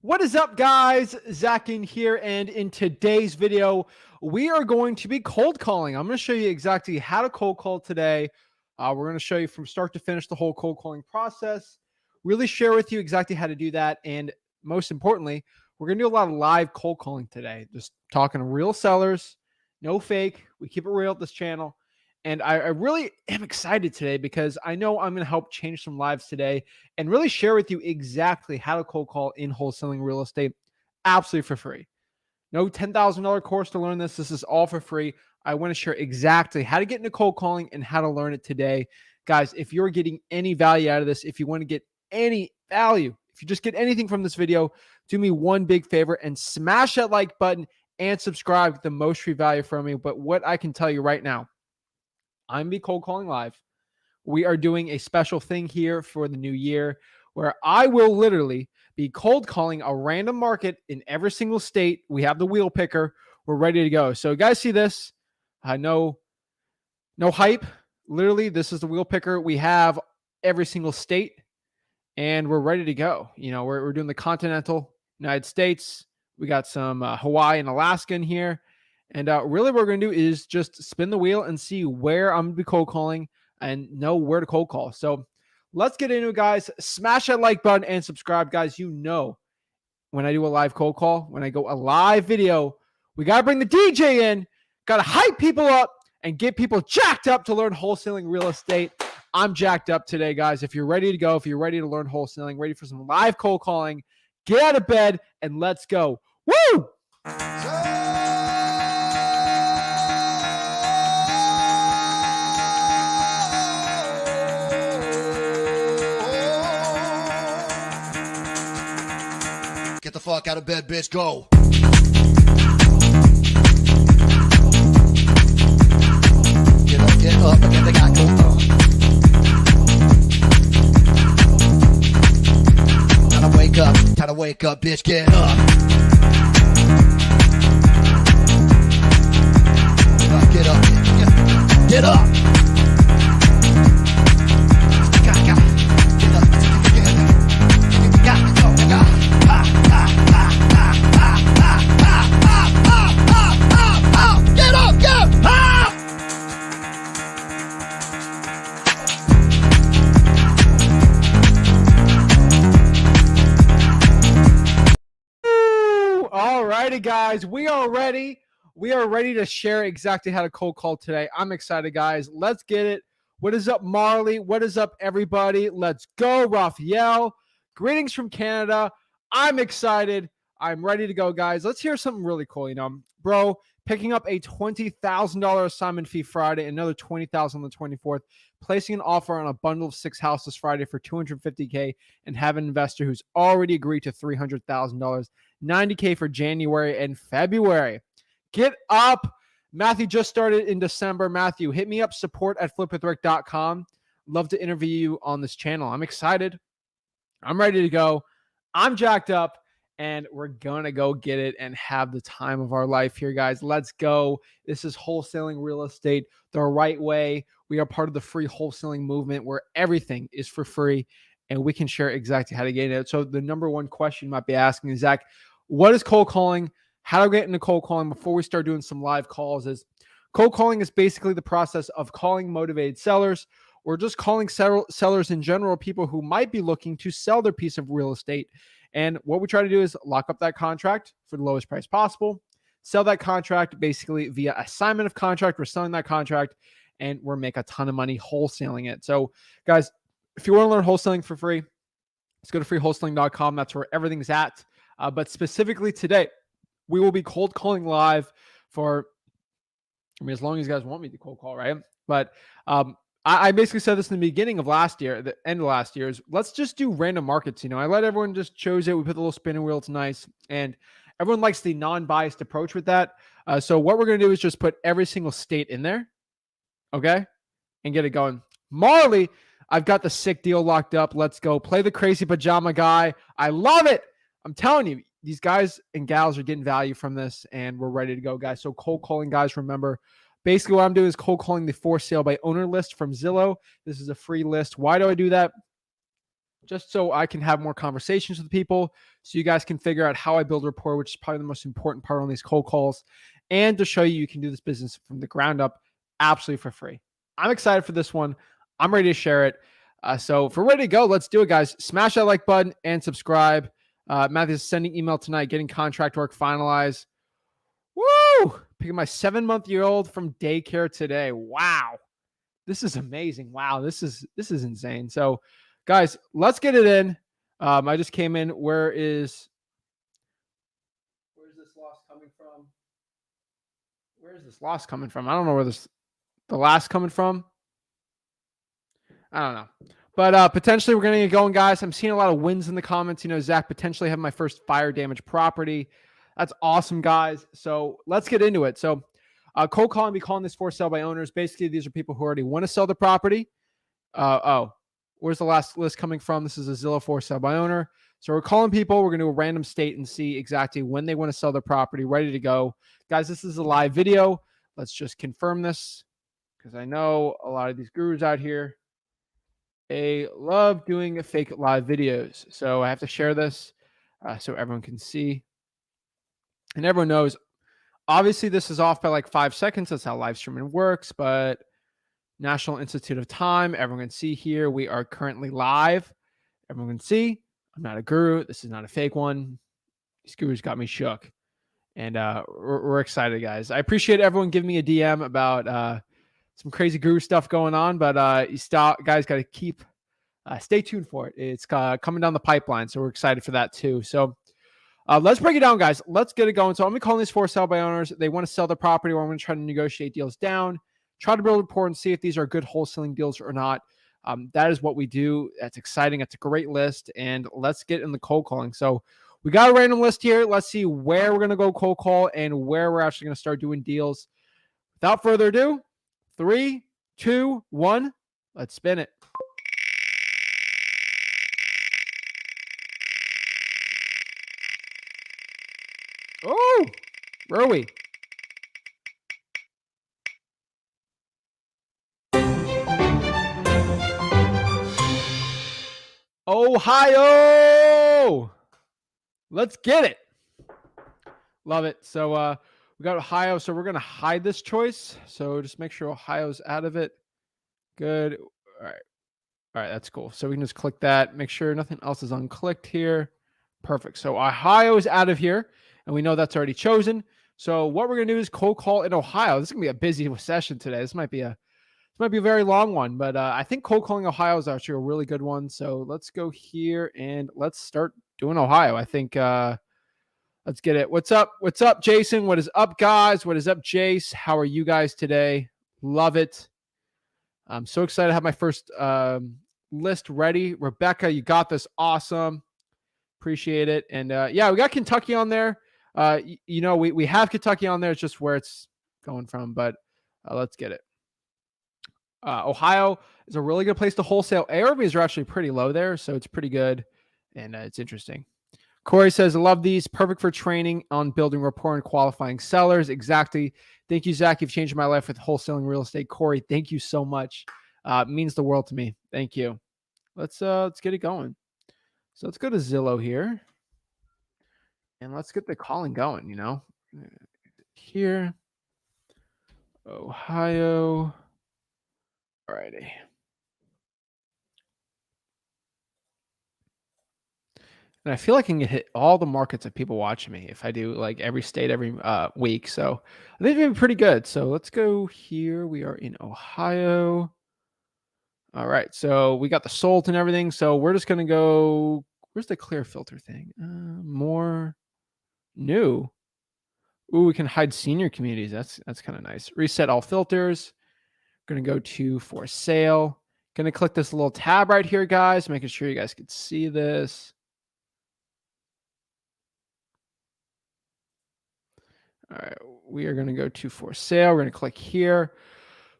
What is up, guys? Zach Ginn here, and in today's video, we are going to be cold calling. I'm going to show you exactly how to cold call today. We're going to show you from start to finish the whole cold calling process, really share with you exactly how to do that, and most importantly, we're going to do a lot of live cold calling today, just talking to real sellers, no fake. We keep it real at this channel. And I really am excited today because I know I'm going to help change some lives today and really share with you exactly how to cold call in wholesaling real estate absolutely for free. No $10,000 course to learn this. This is all for free. I want to share exactly how to get into cold calling and how to learn it today. Guys, if you're getting any value out of this, if you want to get any value, if you just get anything from this video, do me one big favor and smash that like button and subscribe to the most free value from me. But what I can tell you right now, I'm be cold calling live. We are doing a special thing here for the new year where I will literally be cold calling a random market in every single state. We have the wheel picker. We're ready to go. So you guys see this? No hype. Literally, this is the wheel picker. We have every single state and we're ready to go. You know, we're doing the continental United States. We got some Hawaii and Alaska in here. And really what we're going to do is just spin the wheel and see where I'm going to be cold calling and know where to cold call. So let's get into it, guys. Smash that like button and subscribe, guys. You know, when I do a live cold call, when I go a live video, we got to bring the DJ in, got to hype people up and get people jacked up to learn wholesaling real estate. I'm jacked up today, guys. If you're ready to go, if you're ready to learn wholesaling, ready for some live cold calling, get out of bed and let's go. Woo! Get the fuck out of bed, bitch. Go. Get up, again, they got go. Time to wake up, bitch. Get up. Get up. Get up. Guys, we are ready. We are ready to share exactly how to cold call today. I'm excited, guys. Let's get it. What is up, Marley? What is up, everybody? Let's go, Raphael. Greetings from Canada. I'm excited. I'm ready to go, guys. Let's hear something really cool. You know, bro, picking up a $20,000 assignment fee Friday, another $20,000 on the 24th, placing an offer on a bundle of 6 houses Friday for $250K, and have an investor who's already agreed to $300,000, $90K for January and February. Get up. Matthew just started in December. Matthew, hit me up, support@flipwithrick.com. Love to interview you on this channel. I'm excited. I'm ready to go. I'm jacked up. And we're going to go get it and have the time of our life here, guys. Let's go. This is wholesaling real estate the right way. We are part of the free wholesaling movement where everything is for free and we can share exactly how to get it. So the number one question you might be asking is, Zach, what is cold calling? How do I get into cold calling before we start doing some live calls? Is cold calling is basically the process of calling motivated sellers or just calling sellers in general, people who might be looking to sell their piece of real estate. And what we try to do is lock up that contract for the lowest price possible, sell that contract basically via assignment of contract. We're selling that contract and we're making a ton of money wholesaling it. So guys, if you want to learn wholesaling for free, let's go to freewholesaling.com. That's where everything's at. But specifically today, we will be cold calling live for, as long as you guys want me to cold call, right? But I basically said this in the beginning of last year, the end of last year, is let's just do random markets. You know, I let everyone just choose it. We put the little spinning wheel. It's nice. And everyone likes the non-biased approach with that. So what we're going to do is just put every single state in there. Okay. And get it going. Marley, I've got the sick deal locked up. Let's go play the crazy pajama guy. I love it. I'm telling you, these guys and gals are getting value from this and we're ready to go, guys. So cold calling, guys, remember, basically what I'm doing is cold calling the for sale by owner list from Zillow. This is a free list. Why do I do that? just so I can have more conversations with people, so you guys can figure out how I build rapport, which is probably the most important part on these cold calls, and to show you can do this business from the ground up absolutely for free. I'm excited for this one. I'm ready to share it. So if we're ready to go, let's do it, guys. Smash that like button and subscribe. Matthew's sending email tonight, getting contract work finalized. Woo! Picking my 7-month-old from daycare today. Wow. This is amazing. Wow, this is insane. So, guys, let's get it in. I just came in. Where's this loss coming from? Where is this loss coming from? I don't know where the last coming from. I don't know. But potentially we're going to get going, guys. I'm seeing a lot of wins in the comments. You know, Zach potentially have my first fire damage property. That's awesome, guys. So let's get into it. So cold calling, we calling this for sale by owners. Basically, these are people who already want to sell the property. Where's the last list coming from? This is a Zillow for sale by owner. So we're calling people. We're going to do a random state and see exactly when they want to sell their property. Ready to go. Guys, this is a live video. Let's just confirm this because I know a lot of these gurus out here, they love doing fake live videos. So I have to share this so everyone can see. And everyone knows, obviously, this is off by like 5 seconds. That's how live streaming works. But National Institute of Time, everyone can see here, we are currently live. Everyone can see, I'm not a guru. This is not a fake one. These gurus got me shook. And we're excited, guys. I appreciate everyone giving me a DM about some crazy guru stuff going on. But guys got to keep, stay tuned for it. It's coming down the pipeline. So we're excited for that too. So let's break it down, guys. Let's get it going. So I'm going to call these for sale by owners. They want to sell their property, or I'm going to try to negotiate deals down, try to build rapport and see if these are good wholesaling deals or not. That is what we do. That's exciting. That's a great list. And let's get in the cold calling. So we got a random list here. Let's see where we're going to go cold call and where we're actually going to start doing deals. Without further ado, 3, 2, 1, let's spin it. Oh, where are we? Ohio. Let's get it. Love it. So we got Ohio. So we're going to hide this choice. So just make sure Ohio's out of it. Good. All right. All right. That's cool. So we can just click that. Make sure nothing else is unclicked here. Perfect. So Ohio is out of here. And we know that's already chosen. So what we're going to do is cold call in Ohio. This is going to be a busy session today. This might be a very long one, but I think cold calling Ohio is actually a really good one. So let's go here and let's start doing Ohio. I think let's get it. What's up? What's up, Jason? What is up, guys? What is up, Jace? How are you guys today? Love it. I'm so excited to have my first list ready. Rebecca, you got this. Awesome. Appreciate it. And yeah, we got Kentucky on there. You know, we have Kentucky on there. It's just where it's going from, but let's get it. Ohio is a really good place to wholesale. ARVs are actually pretty low there, so it's pretty good, and it's interesting. Corey says, I love these. Perfect for training on building rapport and qualifying sellers. Exactly. Thank you, Zach. You've changed my life with wholesaling real estate. Corey, thank you so much. It means the world to me. Thank you. Let's get it going. So let's go to Zillow here, and let's get the calling going, you know. Here, Ohio. Alrighty. And I feel like I can hit all the markets of people watching me if I do like every state every week. So I think it'd be pretty good. So let's go here. We are in Ohio. All right. So we got the sold and everything. So we're just going to go. Where's the clear filter thing? More new. Ooh, we can hide senior communities. That's kind of nice. Reset all filters. Going to go to for sale. Going to click this little tab right here, guys, making sure you guys can see this. All right, we are going to go to for sale. We're going to click here.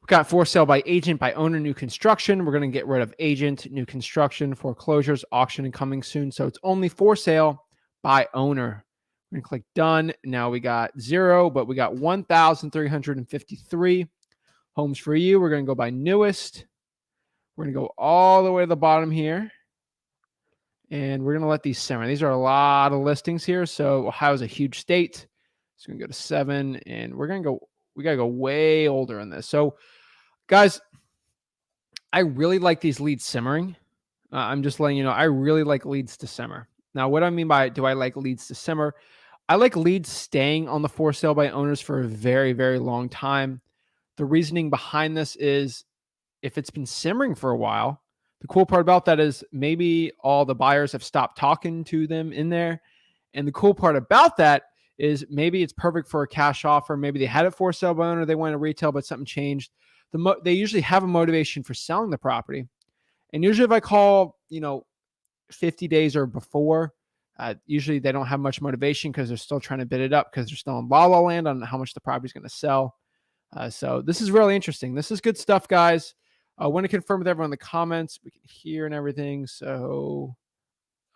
We've got for sale by agent, by owner, new construction. We're going to get rid of agent, new construction, foreclosures, auction, and coming soon. So it's only for sale by owner. We're going to click done. Now we got 0, but we got 1,353 homes for you. We're going to go by newest. We're going to go all the way to the bottom here. And we're going to let these simmer. These are a lot of listings here. So Ohio's a huge state. It's going to go to 7. And we got to go way older in this. So guys, I really like these leads simmering. I'm just letting you know, I really like leads to simmer. Now, what I mean by do I like leads to simmer? I like leads staying on the for sale by owners for a very, very long time. The reasoning behind this is if it's been simmering for a while, the cool part about that is maybe all the buyers have stopped talking to them in there. And the cool part about that is maybe it's perfect for a cash offer. Maybe they had it for sale by owner, they went to retail, but something changed. They usually have a motivation for selling the property. And usually if I call, 50 days or before, usually they don't have much motivation because they're still trying to bid it up because they're still in la la land on how much the property is going to sell. So this is really interesting. This is good stuff, guys. I want to confirm with everyone in the comments. We can hear and everything. So,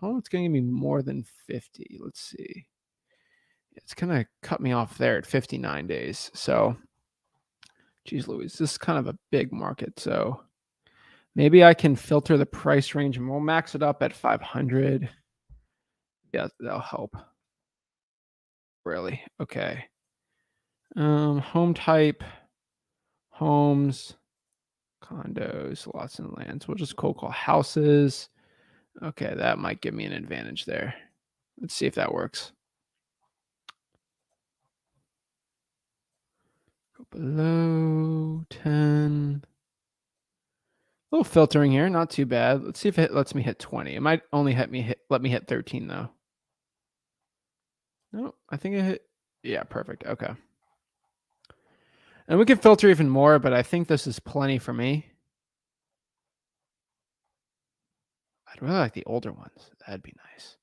it's going to give me more than 50. Let's see. It's going to cut me off there at 59 days. So, geez Louise, this is kind of a big market. So maybe I can filter the price range and we'll max it up at 500. Yeah, that'll help. Really? Okay. Home type, homes, condos, lots and lands. We'll just cold call houses. Okay, that might give me an advantage there. Let's see if that works. Go below 10. A little filtering here, not too bad. Let's see if it lets me hit 20. It might only let me hit 13 though. No, I think it hit. Yeah, perfect. Okay. And we can filter even more, but I think this is plenty for me. I'd really like the older ones. That'd be nice.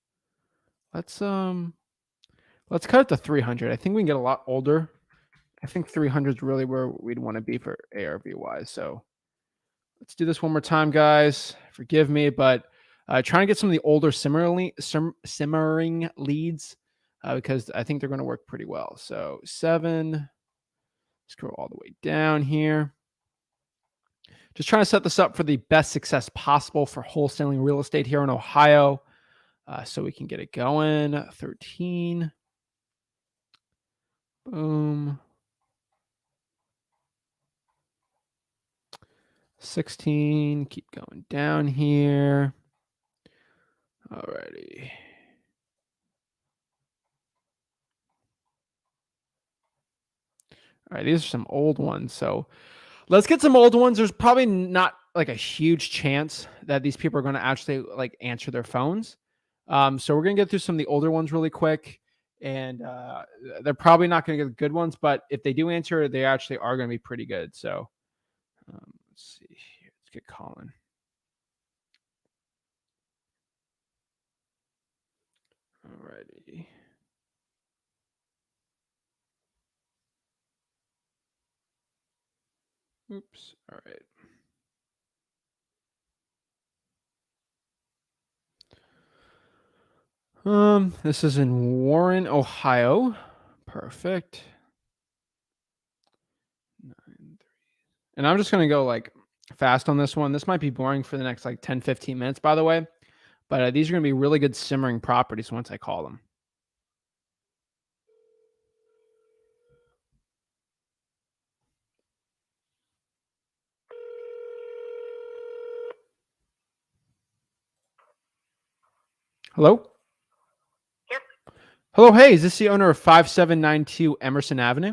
Let's cut it to 300. I think we can get a lot older. I think 300 is really where we'd want to be for ARV wise. So let's do this one more time, guys. Forgive me, but trying to get some of the older simmering leads because I think they're going to work pretty well. So 7, scroll all the way down here. Just trying to set this up for the best success possible for wholesaling real estate here in Ohio. So we can get it going. 13. Boom. 16. Keep going down here. Alrighty. All right, these are some old ones. So let's get some old ones. There's probably not like a huge chance that these people are going to actually like answer their phones. So we're going to get through some of the older ones really quick. And they're probably not going to get the good ones, but if they do answer, they actually are going to be pretty good. So let's see here. Let's get calling. Alrighty. Oops. All right. This is in Warren, Ohio. Perfect. 9, 3. And I'm just going to go like fast on this one. This might be boring for the next like 10, 15 minutes, by the way. But these are going to be really good simmering properties once I call them. Hello? Yep. Hello, hey, is this the owner of 5792 Emerson Avenue?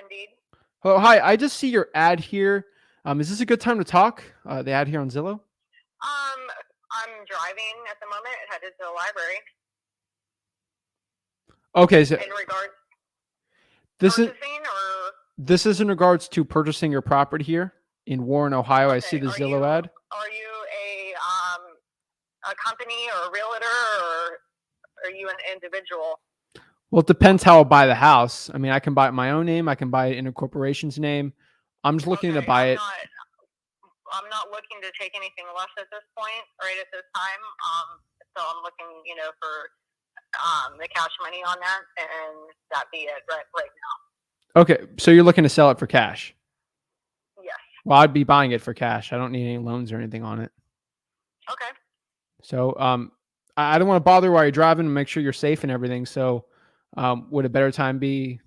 Indeed. Oh, hi, I just see your ad here. Is this a good time to talk? The ad here on Zillow? I'm driving at the moment, headed to the library. Okay, so in regards this is purchasing or this is in regards to purchasing your property here in Warren, Ohio. okay. I see the Are Zillow you, ad. Are you a company or a realtor, or are you an individual? Well, it depends how I'll buy the house. I mean, I can buy it in my own name. I can buy it in a corporation's name. I'm just looking to buy it. I'm not looking to take anything less at this point, right at this time. So I'm looking, for the cash money on that, and that be it right now. Okay, so you're looking to sell it for cash? Yes. Well, I'd be buying it for cash. I don't need any loans or anything on it. Okay. So I don't want to bother while you're driving and make sure you're safe and everything. So would a better time be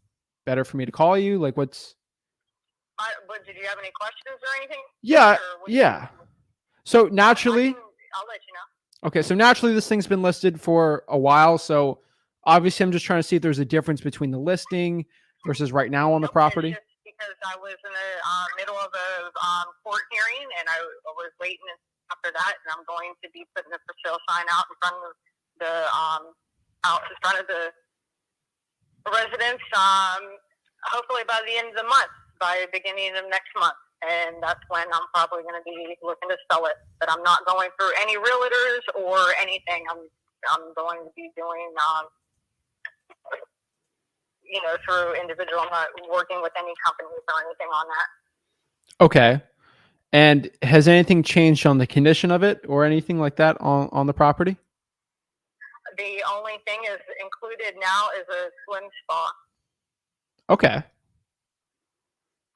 better for me to call you? Like what's But did you have any questions or anything? Yeah, Or what do yeah. So I naturally, can, I'll let you know. okay, so naturally this thing's been listed for a while. So obviously I'm just trying to see if there's a difference between the listing versus right now on the Nope, it's property. just because I was in the middle of a court hearing, and I was waiting after that, and I'm going to be putting a for sale sign out in front of the residents. Hopefully by the end of the month, by the beginning of next month, and that's when I'm probably going to be looking to sell it. But I'm not going through any realtors or anything. I'm going to be doing through individual. I'm not working with any companies or anything on that. Okay. And has anything changed on the condition of it or anything like that on the property? The only thing is included now is a swim spa. Okay.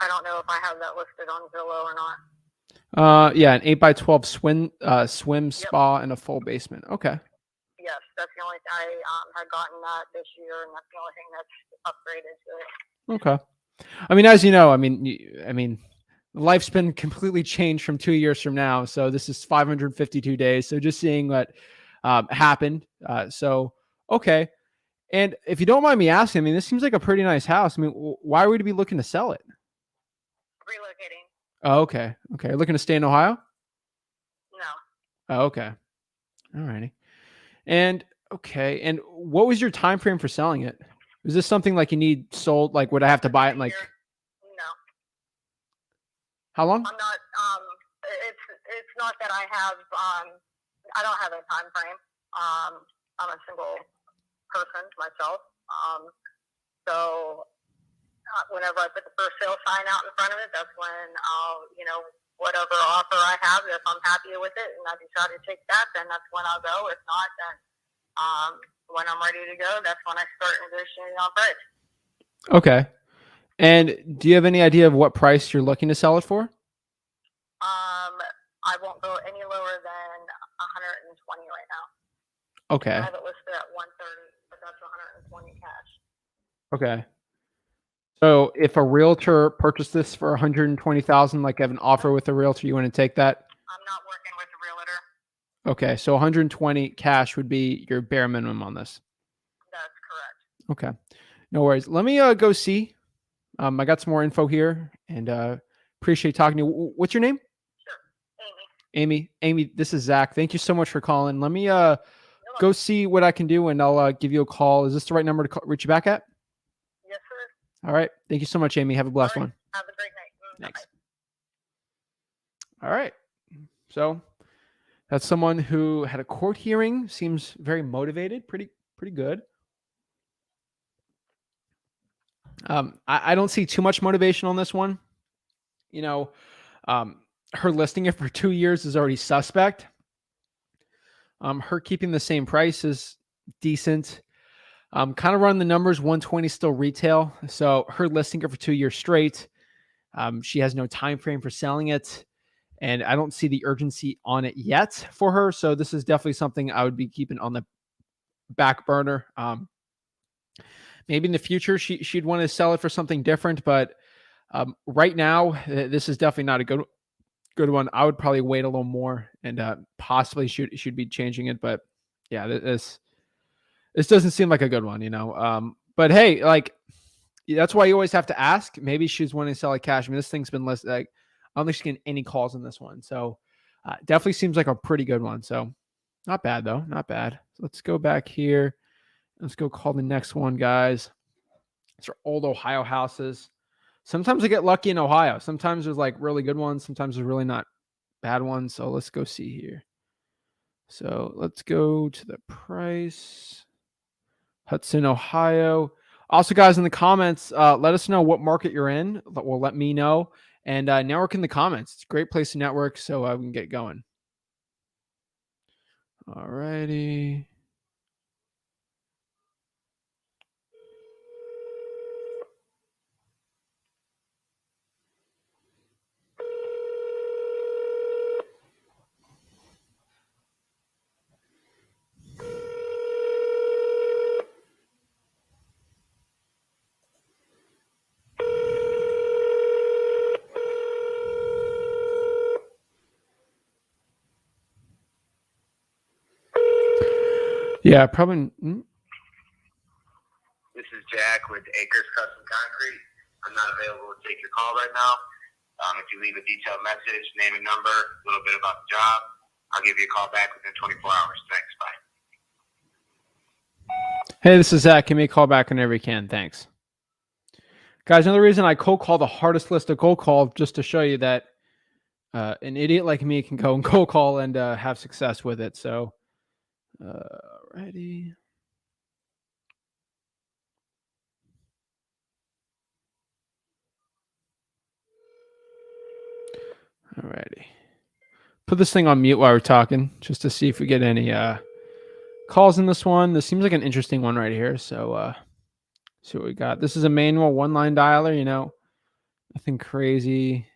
I don't know if I have that listed on Zillow or not. Yeah, an 8x12 swim spa and a full basement. Okay. Yes, that's the only thing. I had gotten that this year, and that's the only thing that's upgraded to it. Okay. I mean, as you know, I mean, life's been completely changed from 2 years from now. So this is 552 days. So just seeing what happened. So, okay. And if you don't mind me asking, I mean, this seems like a pretty nice house. I mean, why would you be looking to sell it? Relocating. Oh, okay. Okay. Looking to stay in Ohio? No. Oh, okay. All righty. And okay. And what was your time frame for selling it? Is this something like you need sold? Like, would I have to buy it in like No. how long? I'm not. It's not that I have. I don't have a time frame. I'm a single person myself. So whenever I put the first sale sign out in front of it, that's when I'll, whatever offer I have, if I'm happy with it and I decide to take that, then that's when I'll go. If not, then when I'm ready to go, that's when I start negotiating on price. Okay. And do you have any idea of what price you're looking to sell it for? I won't go any lower than 120 right now. Okay. I have it listed at 130, but that's 120 cash. Okay. So if a realtor purchased this for 120,000, like I have an offer with a realtor, you want to take that? I'm not working with a realtor. Okay. So 120 cash would be your bare minimum on this. That's correct. Okay. No worries. Let me go see. I got some more info here and appreciate talking to you. What's your name? Sure. Amy. Amy, this is Zach. Thank you so much for calling. Let me go see what I can do and I'll give you a call. Is this the right number to reach you back at? Yes, sir. All right. Thank you so much, Amy. Have a blessed one. Have a great night. Thanks. All right. So that's someone who had a court hearing, seems very motivated, pretty good. I don't see too much motivation on this one. Her listing it for 2 years is already suspect. Her keeping the same price is decent. Kind of run the numbers, 120 still retail. So her listing it for 2 years straight. She has no time frame for selling it. And I don't see the urgency on it yet for her. So this is definitely something I would be keeping on the back burner. Maybe in the future she'd want to sell it for something different, but right now this is definitely not a good one. I would probably wait a little more and possibly should be changing it. But yeah, this doesn't seem like a good one, But hey, like that's why you always have to ask. Maybe she's wanting to sell it cash. I mean, this thing's been listed. Like, I don't think she's getting any calls on this one. So definitely seems like a pretty good one. So not bad though. Not bad. So let's go back here. Let's go call the next one, guys. These are old Ohio houses. Sometimes I get lucky in Ohio. Sometimes there's like really good ones. Sometimes there's really not bad ones. So let's go see here. So let's go to the price. Hudson, Ohio. Also, guys, in the comments, let us know what market you're in. Well, let me know. And network in the comments. It's a great place to network, so we can get going. All righty. Yeah, probably. This is Jack with Acres Custom Concrete. I'm not available to take your call right now. If you leave a detailed message, name and number, a little bit about the job, I'll give you a call back within 24 hours. Thanks. Bye. Hey, this is Zach. Give me a call back whenever you can. Thanks. Guys, another reason I cold call the hardest list of cold call, just to show you that an idiot like me can go and cold call and have success with it. So, ready. Alrighty. Put this thing on mute while we're talking, just to see if we get any calls in this one. This seems like an interesting one right here. So, see what we got. This is a manual one-line dialer, you know, nothing crazy.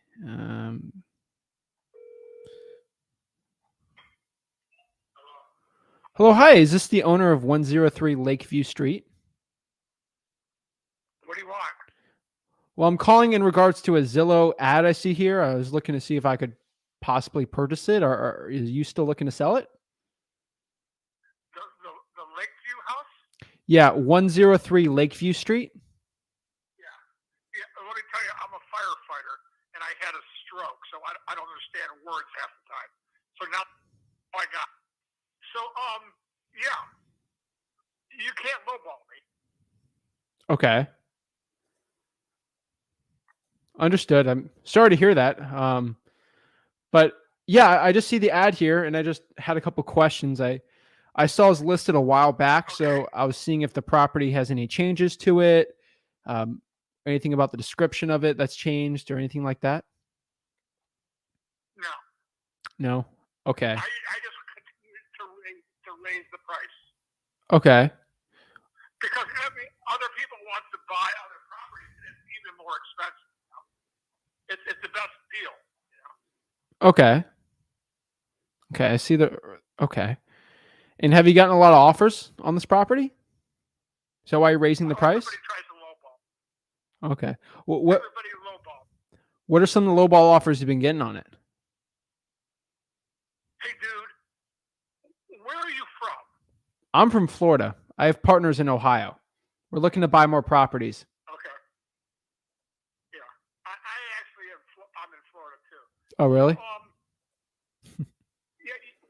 Hello, hi. Is this the owner of 103 Lakeview Street? What do you want? Well, I'm calling in regards to a Zillow ad I see here. I was looking to see if I could possibly purchase it, or are you still looking to sell it? The Lakeview house? Yeah, 103 Lakeview Street. Yeah. Let me tell you, I'm a firefighter, and I had a stroke, so I don't understand words half the time. So now I got. So yeah, you can't lowball me. Okay. Understood. I'm sorry to hear that. But yeah, I just see the ad here, and I just had a couple questions. I saw it was listed a while back, so I was seeing if the property has any changes to it, anything about the description of it that's changed, or anything like that. No. No. Okay. I just continued to raise the price. Okay. Because other people want to buy other properties, and it's even more expensive. It's the best deal. Okay. Okay. I see okay. And have you gotten a lot of offers on this property? So why are you raising the price? Everybody tries to lowball. Okay. Everybody lowball. What are some of the lowball offers you've been getting on it? Hey, dude, where are you from? I'm from Florida. I have partners in Ohio. We're looking to buy more properties. Okay. Yeah. I actually I'm in Florida too. Oh, really? Yeah.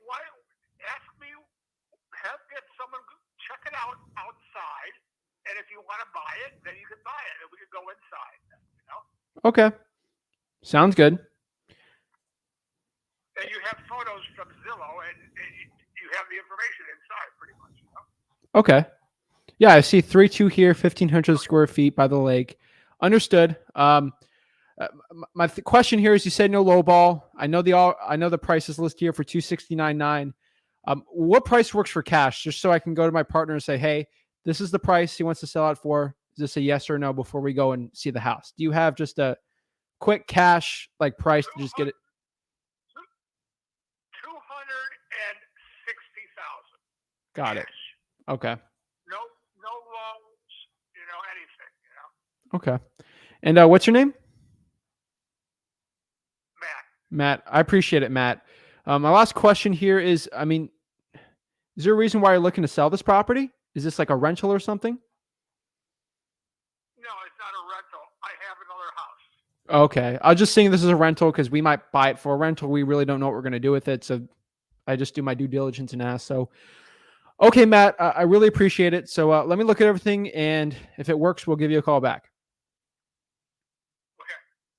Why? Ask me. Get someone check it out outside, and if you want to buy it, then you can buy it, and we can go inside. You know. Okay. Sounds good. And you have photos from Zillow, and you have the information inside, pretty much. You know? Okay. Yeah, I see 3-2 here, 1,500 square feet by the lake. Understood. My question here is: you said no lowball. I know the price is listed here for $269,900. What price works for cash? Just so I can go to my partner and say, "Hey, this is the price he wants to sell it for. Is this a yes or no?" Before we go and see the house, do you have just a quick cash like price to just get it? 260,000. Got it. Okay. No loans. Anything. Okay. And what's your name? Matt. I appreciate it, Matt. My last question here is, is there a reason why you're looking to sell this property? Is this like a rental or something? No, it's not a rental. I have another house. Okay. I was just saying this is a rental because we might buy it for a rental. We really don't know what we're going to do with it. So I just do my due diligence and ask. So, okay, Matt, I really appreciate it. So let me look at everything. And if it works, we'll give you a call back. Okay.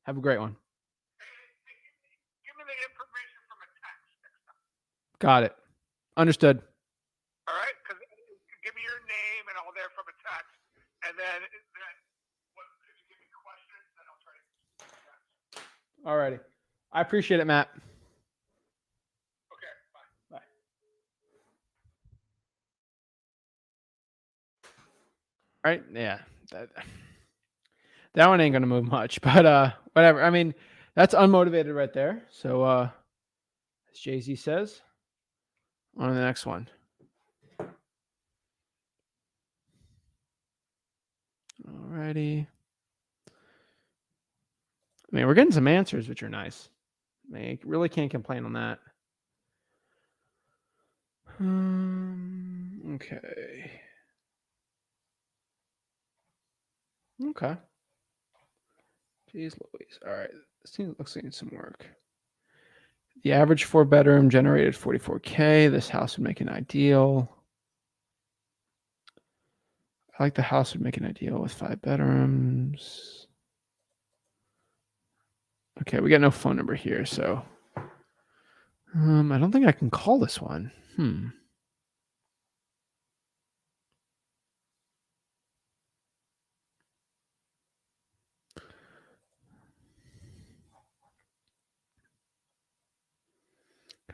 Have a great one. Give me the information from a text next time. Got it. Understood. All right? Because give me your name and all that from a text. And then if you give me questions, then I'll try to answer. All righty. I appreciate it, Matt. Okay. Bye. Bye. All right. Yeah. That one ain't going to move much, but whatever. That's unmotivated right there. So as Jay-Z says, on to the next one. Alrighty. We're getting some answers, which are nice. Really can't complain on that. Okay. Okay. Jeez Louise. All right. This looks like it needs some work. The average 4-bedroom generated 44K. This house would make an ideal. I like the house would make an ideal with 5 bedrooms. Okay, we got no phone number here, so I don't think I can call this one.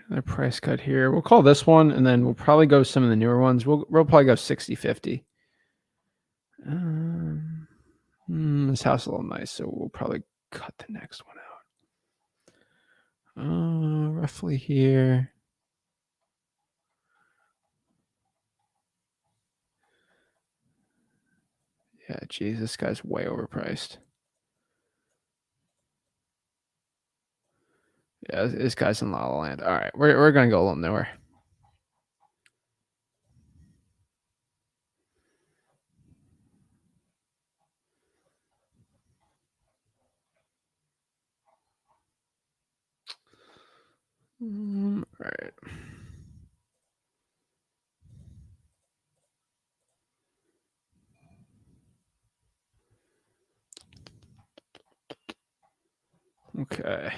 Another price cut here. We'll call this one, and then we'll probably go some of the newer ones. We'll probably go 60-50. This house is a little nice, so we'll probably cut the next one out. Roughly here. Yeah, geez, this guy's way overpriced. Yeah, this guy's in La La Land. All right, we're gonna go a little newer. All right. Okay.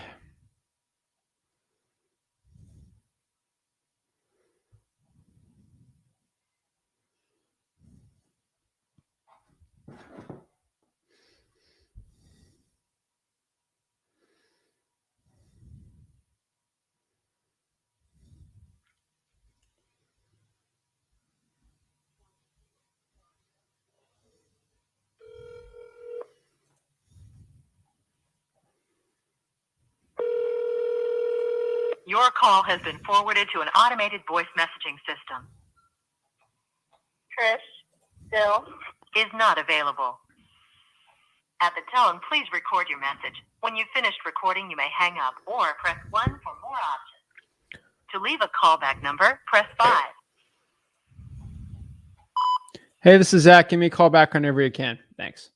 Your call has been forwarded to an automated voice messaging system. Chris, Bill. Is not available. At the tone, please record your message. When you've finished recording, you may hang up or press 1 for more options. To leave a callback number, press 5. Hey, this is Zach. Give me a call back whenever you can. Thanks.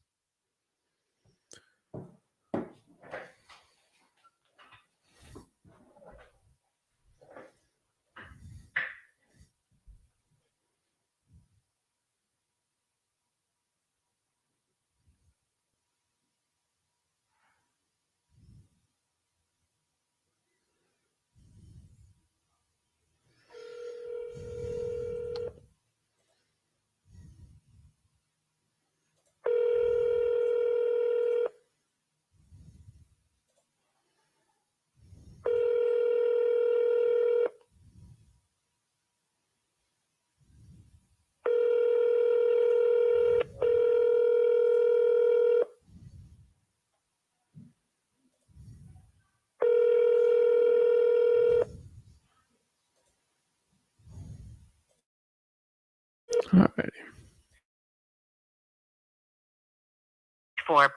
All right. For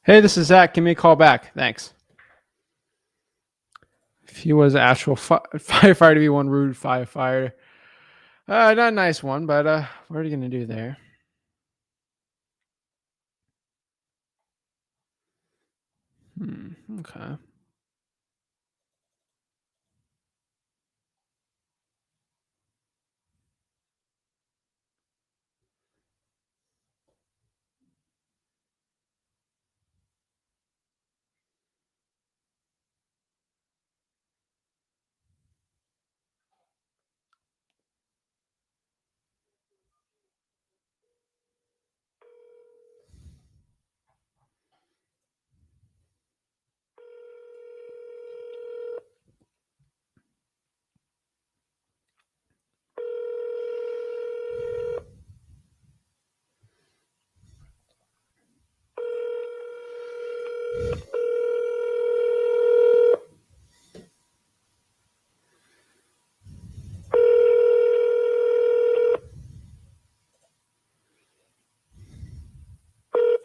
Hey, this is Zach. Give me a call back. Thanks. If he was an actual firefighter, be one rude firefighter. Not a nice one, but what are you gonna do there? Okay.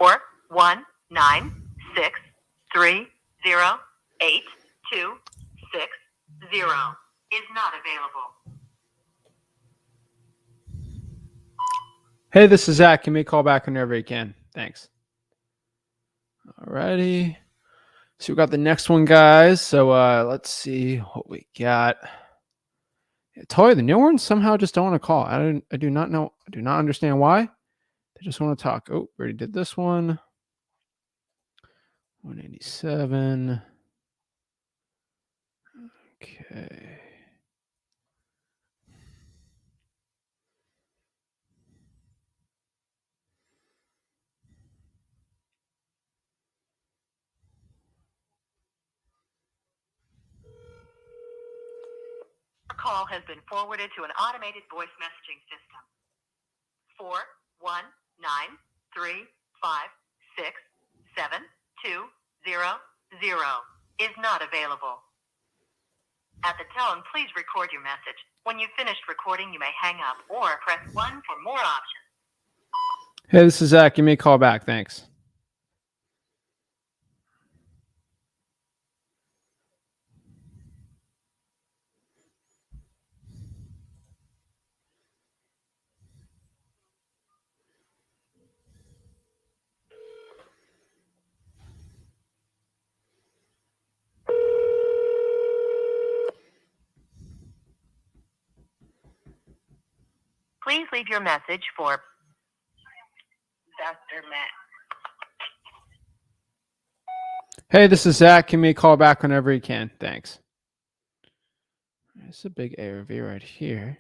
or 1963082 is not available. Hey, this is Zach. Give me a call back whenever you can. Thanks. Alrighty. So we got the next one, guys. So let's see what we got. I told you the new ones somehow just don't want to call. I do not know. I do not understand why. They just want to talk. Oh, we already did this one. 187. Okay. Your call has been forwarded to an automated voice messaging system. 41935672000 is not available. At the tone, please record your message. When you've finished recording, you may hang up or press 1 for more options. Hey, this is Zach. Give me a call back. Thanks. Please leave your message for Dr. Matt. Hey, this is Zach. Give me a call back whenever you can. Thanks. It's a big ARV right here.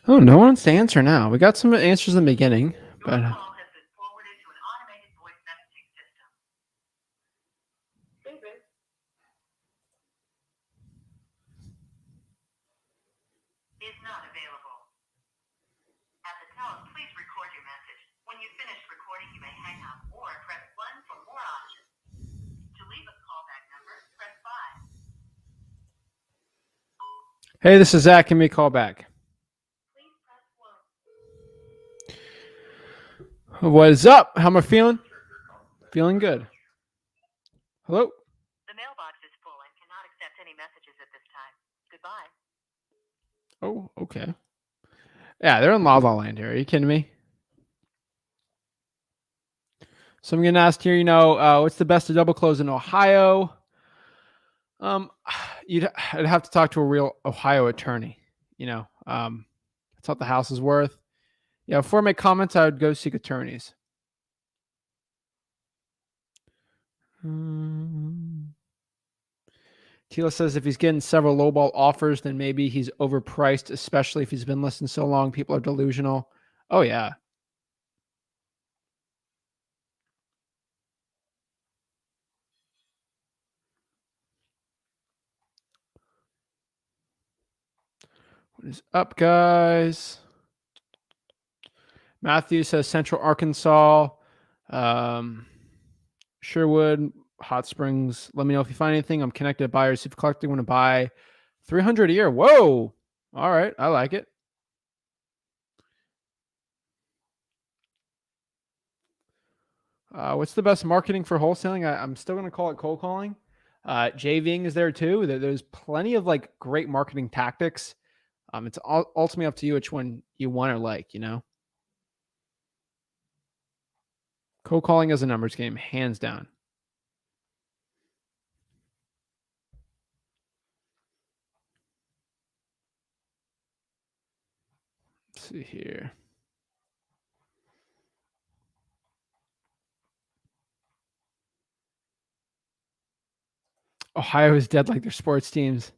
Oh, no one wants to answer now. We got some answers in the beginning, but Your call has been forwarded to an automated voice messaging system. Is not available. At the tone, please record your message. When you've finished recording, you may hang up or press 1 for more options. To leave a callback number, press 5. hey, this is Zach. Give me a call back. Please press 1. What is up? How am I feeling? Feeling good. Hello? The mailbox is full and cannot accept any messages at this time. Goodbye. Oh, okay. Yeah, they're in La La Land here. Are you kidding me? So I'm getting asked here, what's the best to double close in Ohio? I'd have to talk to a real Ohio attorney, that's what the house is worth. Yeah, before I make comments, I would go seek attorneys. Tila says if he's getting several lowball offers, then maybe he's overpriced, especially if he's been listing so long. People are delusional. Oh, yeah. What is up, guys? Matthew says Central Arkansas, Sherwood, Hot Springs. Let me know if you find anything. I'm connected to buyers who've collected. Want to buy $300 a year. Whoa. All right. I like it. What's the best marketing for wholesaling? I'm still going to call it cold calling. JVing is there too. There's plenty of great marketing tactics. It's ultimately up to you which one you want or like, Cold calling is a numbers game, hands down. Let's see here. Ohio is dead like their sports teams.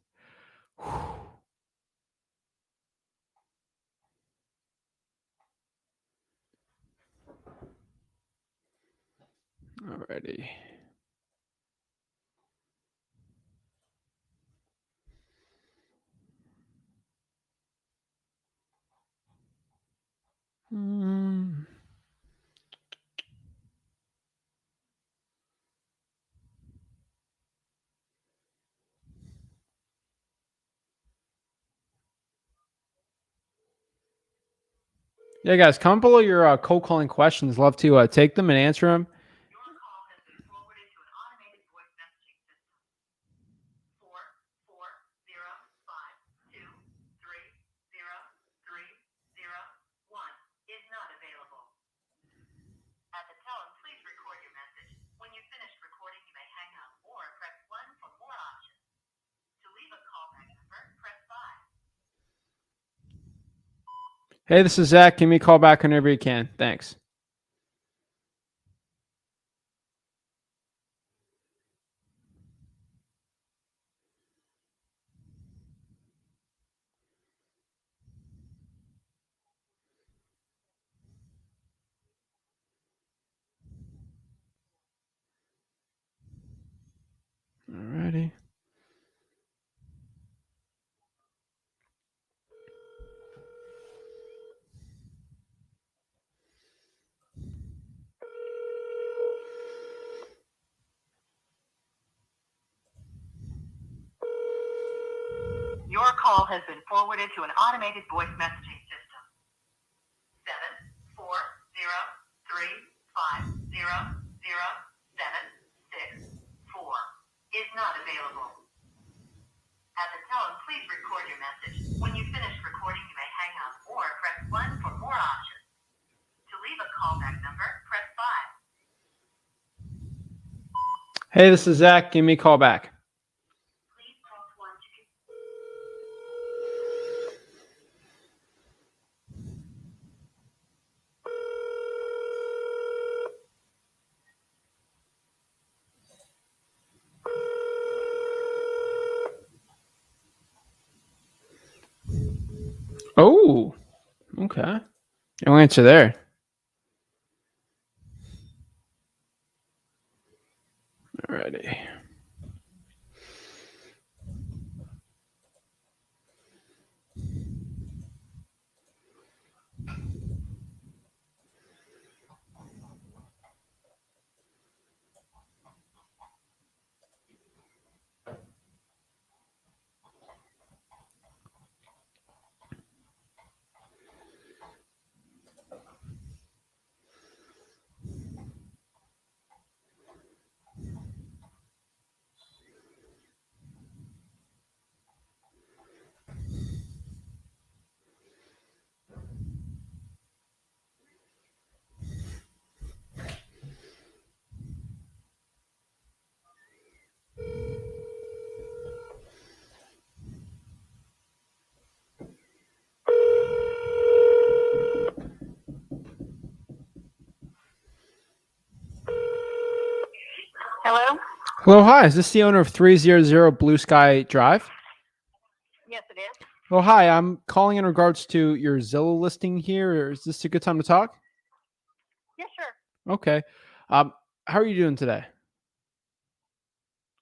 Alrighty. Yeah, guys, comment below your cold calling questions. Love to take them and answer them. Your call has been forwarded to an automated voice messaging system. 44052303001 is not available. At the tone, please record your message. When you've finished recording, you may hang up or press 1 for more options. To leave a callback number, press 5. Hey, this is Zach. Give me a call back whenever you can. Thanks. Alrighty. Your call has been forwarded to an automated voice messaging system. 74035000764 is not available. At the tone, please record your message. When you've finished recording, you may hang up or press 1 for more options. To leave a callback number, press 5. Hey, this is Zach. Give me a call back. Please press 1 to Oh, okay. No answer there. Alrighty. Hello? Hello, hi. Is this the owner of 300 Blue Sky Drive? Yes, it is. Oh, hi. I'm calling in regards to your Zillow listing here. Or is this a good time to talk? Yes, sure. Okay. How are you doing today?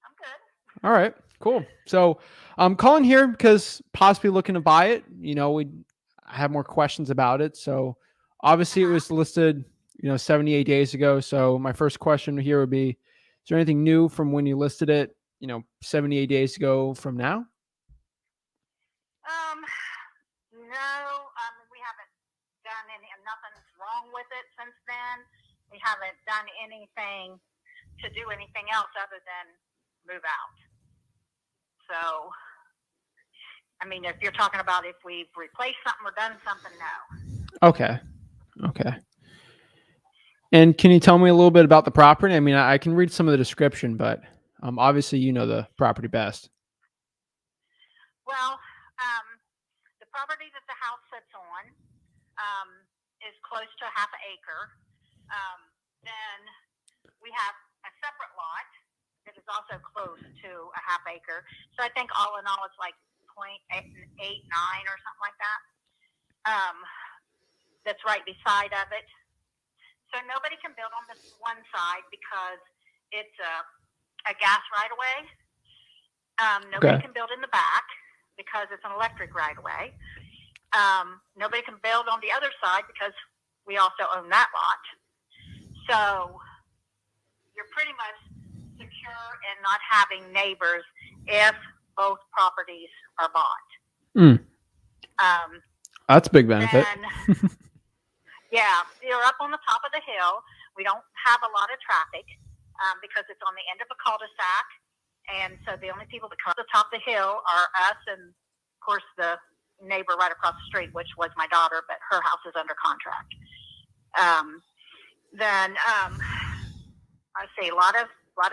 I'm good. All right, cool. So I'm calling here because possibly looking to buy it. I have more questions about it. So obviously it was listed, 78 days ago. So my first question here would be, is there anything new from when you listed it, 78 days ago from now? No, we haven't done nothing's wrong with it since then. We haven't done anything to do anything else other than move out. So, if you're talking about if we've replaced something or done something, no. Okay. And can you tell me a little bit about the property? I can read some of the description, but obviously you know the property best. Well, the property that the house sits on is close to half an acre. Then we have a separate lot It is also close to a half acre. So I think all in all, it's like 0.89 or something like that. That's right beside of it. So nobody can build on this one side because it's a gas right of way. Nobody can build in the back because it's an electric right of way. Nobody can build on the other side because we also own that lot. So you're pretty much secure in not having neighbors if both properties are bought. That's a big benefit. Then, yeah, you're up on the top of the hill. We don't have a lot of traffic because it's on the end of a cul-de-sac. And so the only people that come to the top of the hill are us and, of course, the neighbor right across the street, which was my daughter, but her house is under contract. I see a lot of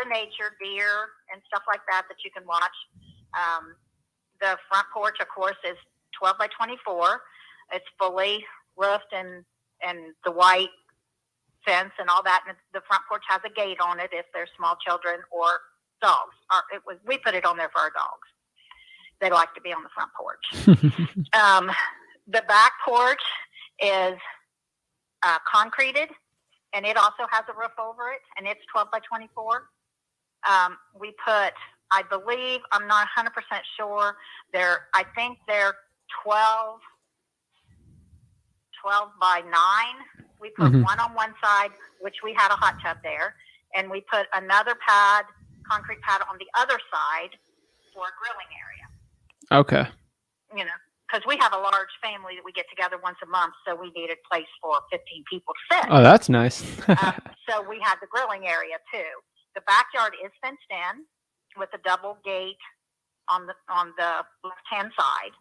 nature, deer and stuff like that you can watch. The front porch, of course, is 12 by 24. It's fully roofed and the white fence and all that. And the front porch has a gate on it if there's small children or dogs. We put it on there for our dogs. They like to be on the front porch. The back porch is concreted, and it also has a roof over it, and it's 12 by 24. We put, I believe, I'm not 100% sure, I think they're 12 by 9. We put one on one side, which we had a hot tub there, and we put another concrete pad on the other side for a grilling area. Okay. You know, because we have a large family that we get together once a month, so we needed a place for 15 people to sit. Oh, that's nice. So we had the grilling area too. The backyard is fenced in with a double gate on the left-hand side.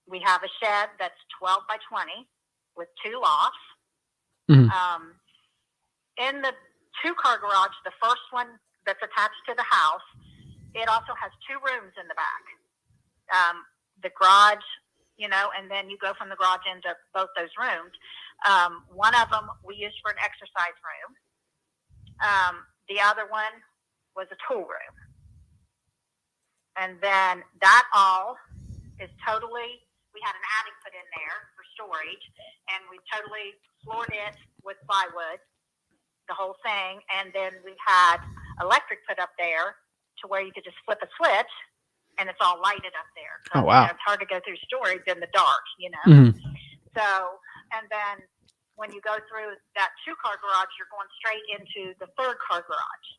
We have a shed that's 12 by 20 with 2 lofts. In the 2-car garage, the first one that's attached to the house, it also has 2 rooms in the back. The garage, and then you go from the garage into both those rooms. One of them we used for an exercise room. The other one was a tool room. And then that all is totally, we had an attic put in there for storage, and we totally floored it with plywood, the whole thing. And then we had electric put up there to where you could just flip a switch and it's all lighted up there. Oh, wow. It's hard to go through storage in the dark, So, and then when you go through that 2-car garage, you're going straight into the 3rd-car garage.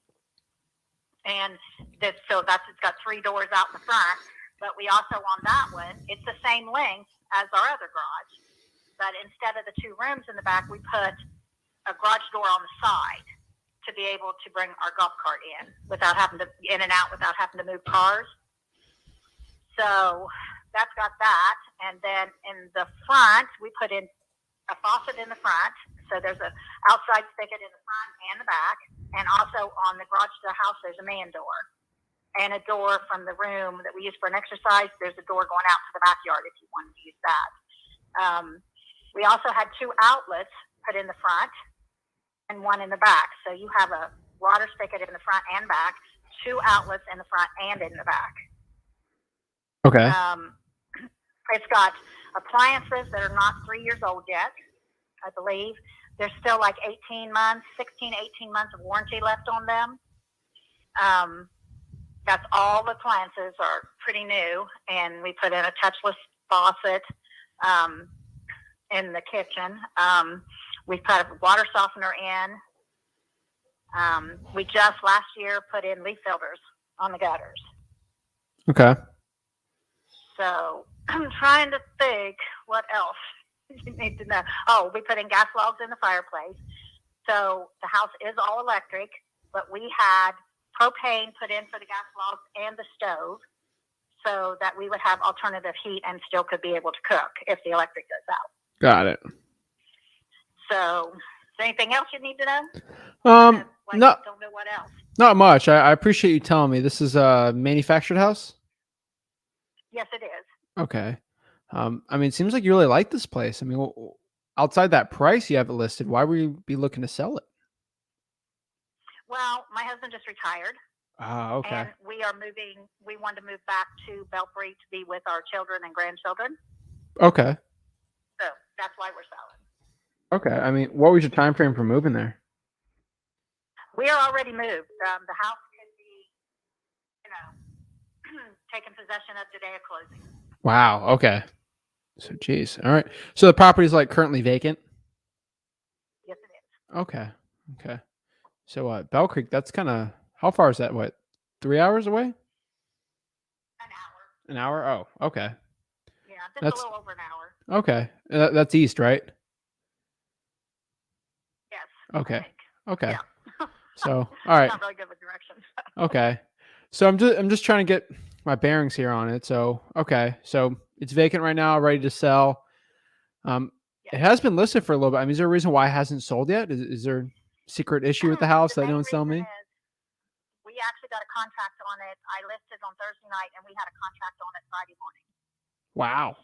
And it's got 3 doors out in the front, but we also on that one, it's the same length as our other garage. But instead of the 2 rooms in the back, we put a garage door on the side to be able to bring our golf cart in without having to move cars. So that's got that. And then in the front, we put in a faucet in the front. So there's an outside spigot in the front and the back. And also on the garage to the house, there's a man door. And a door from the room that we use for an exercise. There's a door going out to the backyard if you wanted to use that. We also had 2 outlets put in the front and 1 in the back. So you have a water spigot in the front and back, 2 outlets in the front and in the back. Okay. It's got appliances that are not 3 years old yet, I believe. There's still like 18 months of warranty left on them. That's all the appliances are pretty new. And we put in a touchless faucet in the kitchen. We put a water softener in. We just last year put in leaf filters on the gutters. Okay. So I'm trying to think what else you need to know. Oh, we put in gas logs in the fireplace. So the house is all electric, but we had propane put in for the gas logs and the stove so that we would have alternative heat and still could be able to cook if the electric goes out. Got it. So is there anything else you need to know? No, Don't know what else. not much. I appreciate you telling me. This is a manufactured house? Yes, it is. Okay. It seems like you really like this place. Outside that price you have it listed, why would you be looking to sell it? Well, my husband just retired. Ah, okay. And we are moving. We want to move back to Belpre to be with our children and grandchildren. Okay. So that's why we're selling. Okay. I mean, what was your time frame for moving there? We are already moved. The house could be, taken possession of today at closing. Wow. Okay. So, geez. All right. So the property is like currently vacant. Yes, it is. Okay. Okay. So, Bell Creek, that's kind of, how far is that? What, 3 hours away? An hour. An hour? Oh, okay. Yeah, just That's- a little over an hour. Okay. That's east, right? Yes. Okay. I think. Okay. Yeah. So, all right. Not really good with directions. Okay. So I'm just trying to get my bearings here on it. So, okay. So it's vacant right now, ready to sell. It has been listed for a little bit. I mean, is there a reason why it hasn't sold yet? Is there a secret issue with the house that main no one's telling me? reason is we actually got a contract on it. I listed on Thursday night, and we had a contract on it Friday morning. Wow.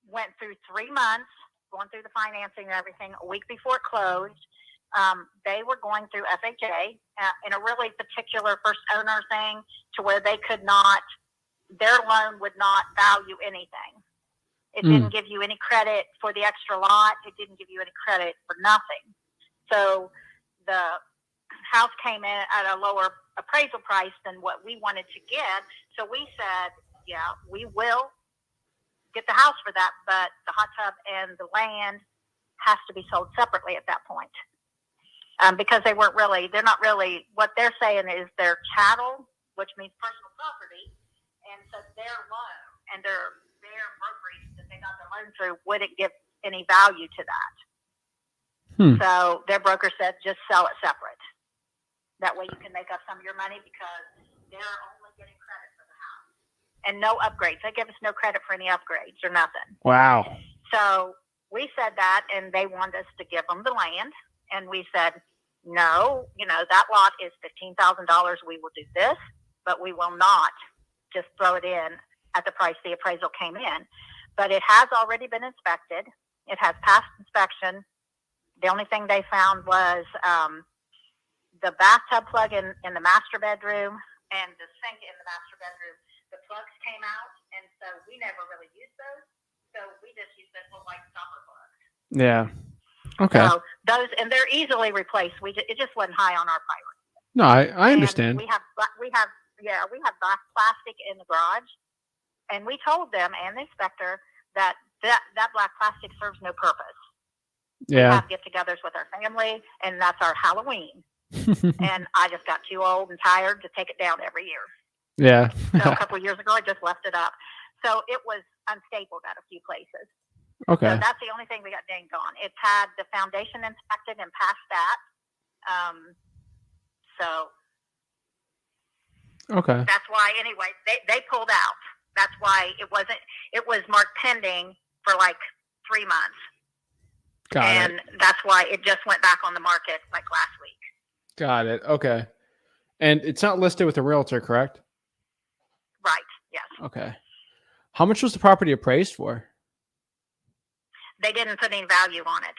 Went through 3 months, going through the financing and everything. A week before it closed, they were going through FHA in a really particular first owner thing to where they could not, their loan would not value anything. It didn't give you any credit for the extra lot. It didn't give you any credit for nothing. So the house came in at a lower appraisal price than what we wanted to get. So we said, yeah, we will get the house for that, but the hot tub and the land has to be sold separately at that point. Because they're not really, what they're saying is their chattel, which means personal property, and so their loan and their brokerage that they got the loan through wouldn't give any value to that. So their broker said, just sell it separate. That way you can make up some of your money because they're only getting credit for the house. And no upgrades. They give us no credit for any upgrades or nothing. Wow. So we said that, and they wanted us to give them the land. And we said, no, that lot is $15,000. We will do this, but we will not just throw it in at the price the appraisal came in. But it has already been inspected. It has passed inspection. The only thing they found was the bathtub plug in the master bedroom and the sink in the master bedroom. The plugs came out, and so we never really used those. So we just used those little white stopper plugs. Yeah. Okay. So those, and they're easily replaced. It just wasn't high on our priority. No, I understand. And we have black plastic in the garage, and we told them and the inspector that black plastic serves no purpose. Yeah. We have get-togethers with our family, and that's our Halloween. And I just got too old and tired to take it down every year. Yeah. So a couple of years ago, I just left it up. So it was unstable at a few places. Okay. So that's the only thing we got dinged on. It's had the foundation inspected and passed that. Okay. That's why, anyway, they pulled out. That's why it was marked pending for like 3 months. Got it. And that's why it just went back on the market like last week. Got it. Okay. And it's not listed with a realtor, correct? Right. Yes. Okay. How much was the property appraised for? They didn't put any value on it.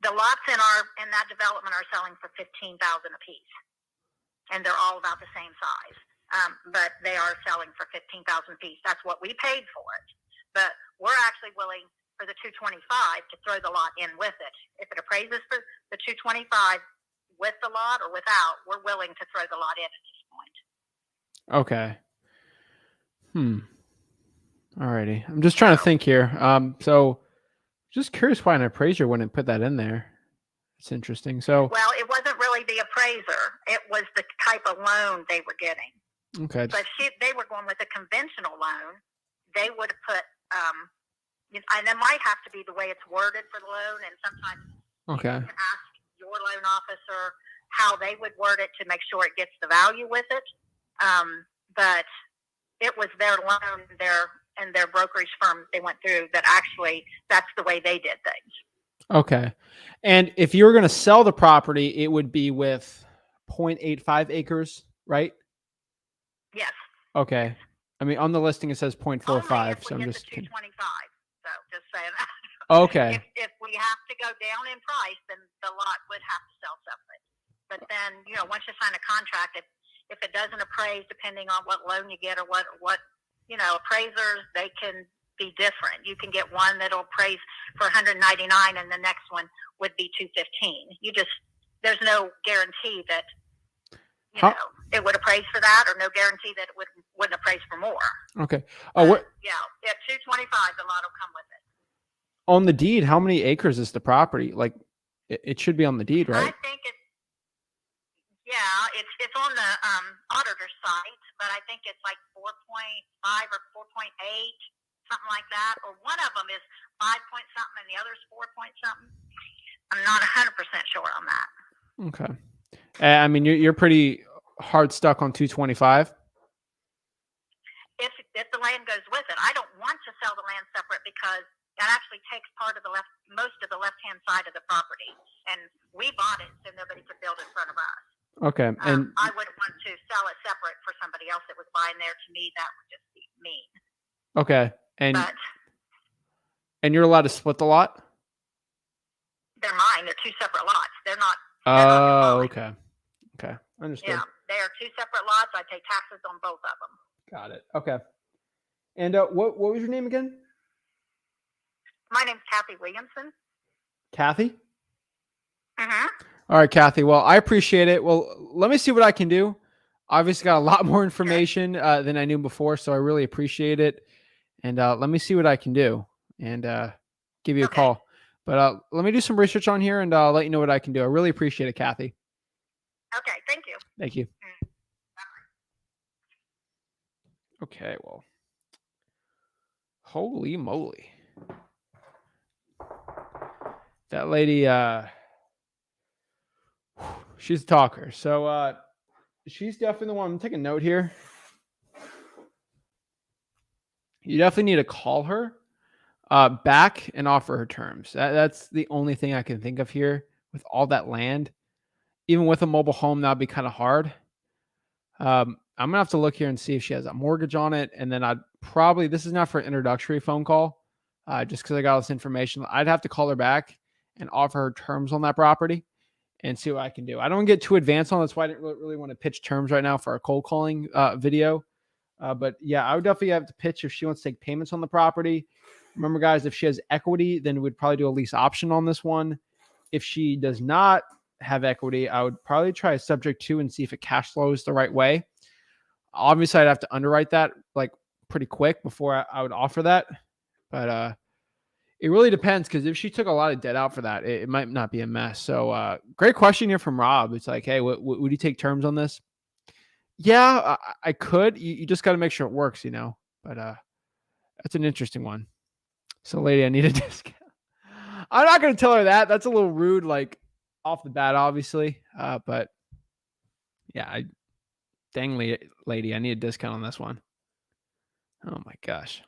The lots in that development are selling for $15,000 a piece, and they're all about the same size. But they are selling for $15,000 a piece. That's what we paid for it. But we're actually willing for the $225 to throw the lot in with it. If it appraises for the $225 with the lot or without, we're willing to throw the lot in at this point. Okay. Alrighty. I'm just trying to think here. So just curious why an appraiser wouldn't put that in there. It's interesting. So Well, it wasn't really the appraiser. It was the type of loan they were getting. okay. But they were going with a conventional loan. They would have put, and it might have to be the way it's worded for the loan. And sometimes Okay. you can ask your loan officer how they would word it to make sure it gets the value with it. But it was their loan, their brokerage firm they went through that actually that's the way they did things. Okay. And if you were going to sell the property, it would be with 0.85 acres, right? Yes. Okay. I mean, on the listing, it says 0.45. Only if So we I'm get just the 225. So just saying. okay. If we have to go down in price, then the lot would have to sell separate. But then, once you sign a contract, if it doesn't appraise, depending on what loan you get or what appraisers, they can be different. You can get one that'll appraise for 199 and the next one would be 215. There's no guarantee that it would appraise for that, or no guarantee that it wouldn't appraise for more. Okay. Yeah, at 225, the lot will come with it. On the deed, how many acres is the property? Like, it should be on the deed, right? I think it's on the auditor's site, but I think it's like 4.5 or 4.8, something like that. Or one of them is 5 point something and the other's 4 point something. I'm not 100% sure on that. Okay. I mean, you're pretty hard stuck on 225. If the land goes with it, I don't want to sell the land separate because that actually takes most of the left-hand side of the property, and we bought it so nobody could build in front of us. Okay. And I wouldn't want to sell it separate for somebody else that was buying there. To me, that would just be mean. okay. And you're allowed to split the lot? They're mine. They're two separate lots. They're not. Oh, okay. Okay. Understood. Yeah, they are two separate lots. I pay taxes on both of them. Got it. Okay. And what was your name again? My name's Cathy Williamson. Cathy? Mm-hmm. All right, Cathy. Well, I appreciate it. Well, let me see what I can do. Obviously got a lot more information than I knew before, so I really appreciate it. And let me see what I can do and give you a call. But let me do some research on here and I'll let you know what I can do. I really appreciate it, Cathy. Okay, thank you. Thank you. Okay, well, holy moly. That lady, she's a talker. So she's definitely the one. I'm taking a note here. You definitely need to call her back and offer her terms. That's the only thing I can think of here with all that land. Even with a mobile home, that'd be kind of hard. I'm going to have to look here and see if she has a mortgage on it. And then this is not for an introductory phone call, just because I got all this information. I'd have to call her back and offer her terms on that property and see what I can do. I don't get too advanced on it. That's why I didn't really want to pitch terms right now for our cold calling video. But yeah, I would definitely have to pitch if she wants to take payments on the property. Remember, guys, if she has equity, then we'd probably do a lease option on this one. If she does not have equity, I would probably try a subject to and see if it cash flows the right way. Obviously, I'd have to underwrite that like pretty quick before I would offer that. But it really depends, because if she took a lot of debt out for that, it might not be a mess. So great question here from Rob. It's like, hey, would you take terms on this? Yeah, I could. You just got to make sure it works, But that's an interesting one. So, lady, I need a discount. I'm not going to tell her that. That's a little rude, like off the bat, obviously. But yeah, dang, lady, I need a discount on this one. Oh my gosh.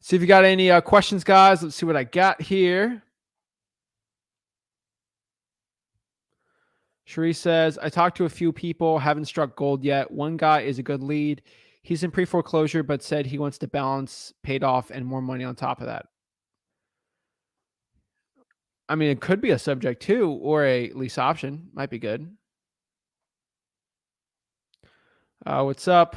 See if you got any questions, guys. Let's see what I got here. Cherie says, I talked to a few people, haven't struck gold yet. One guy is a good lead. He's in pre-foreclosure, but said he wants to balance paid off and more money on top of that. I mean, it could be a subject to or a lease option. Might be good. What's up?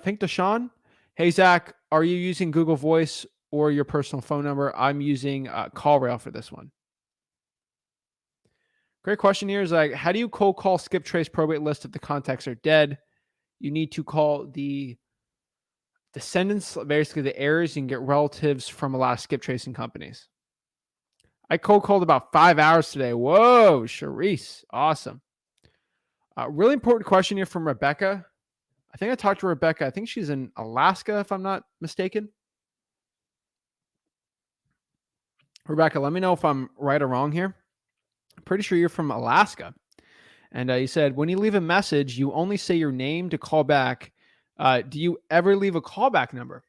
Think Deshaun. Hey, Zach, are you using Google Voice or your personal phone number? I'm using CallRail for this one. Great question here is like, how do you cold call skip trace probate list if the contacts are dead? You need to call the descendants, basically the heirs. You can get relatives from a lot of skip tracing companies. I cold called about 5 hours today. Whoa, Charisse. Awesome. Really important question here from Rebecca. I think I talked to Rebecca. I think she's in Alaska, if I'm not mistaken. Rebecca, let me know if I'm right or wrong here. I'm pretty sure you're from Alaska. And you said, when you leave a message, you only say your name to call back. Do you ever leave a callback number?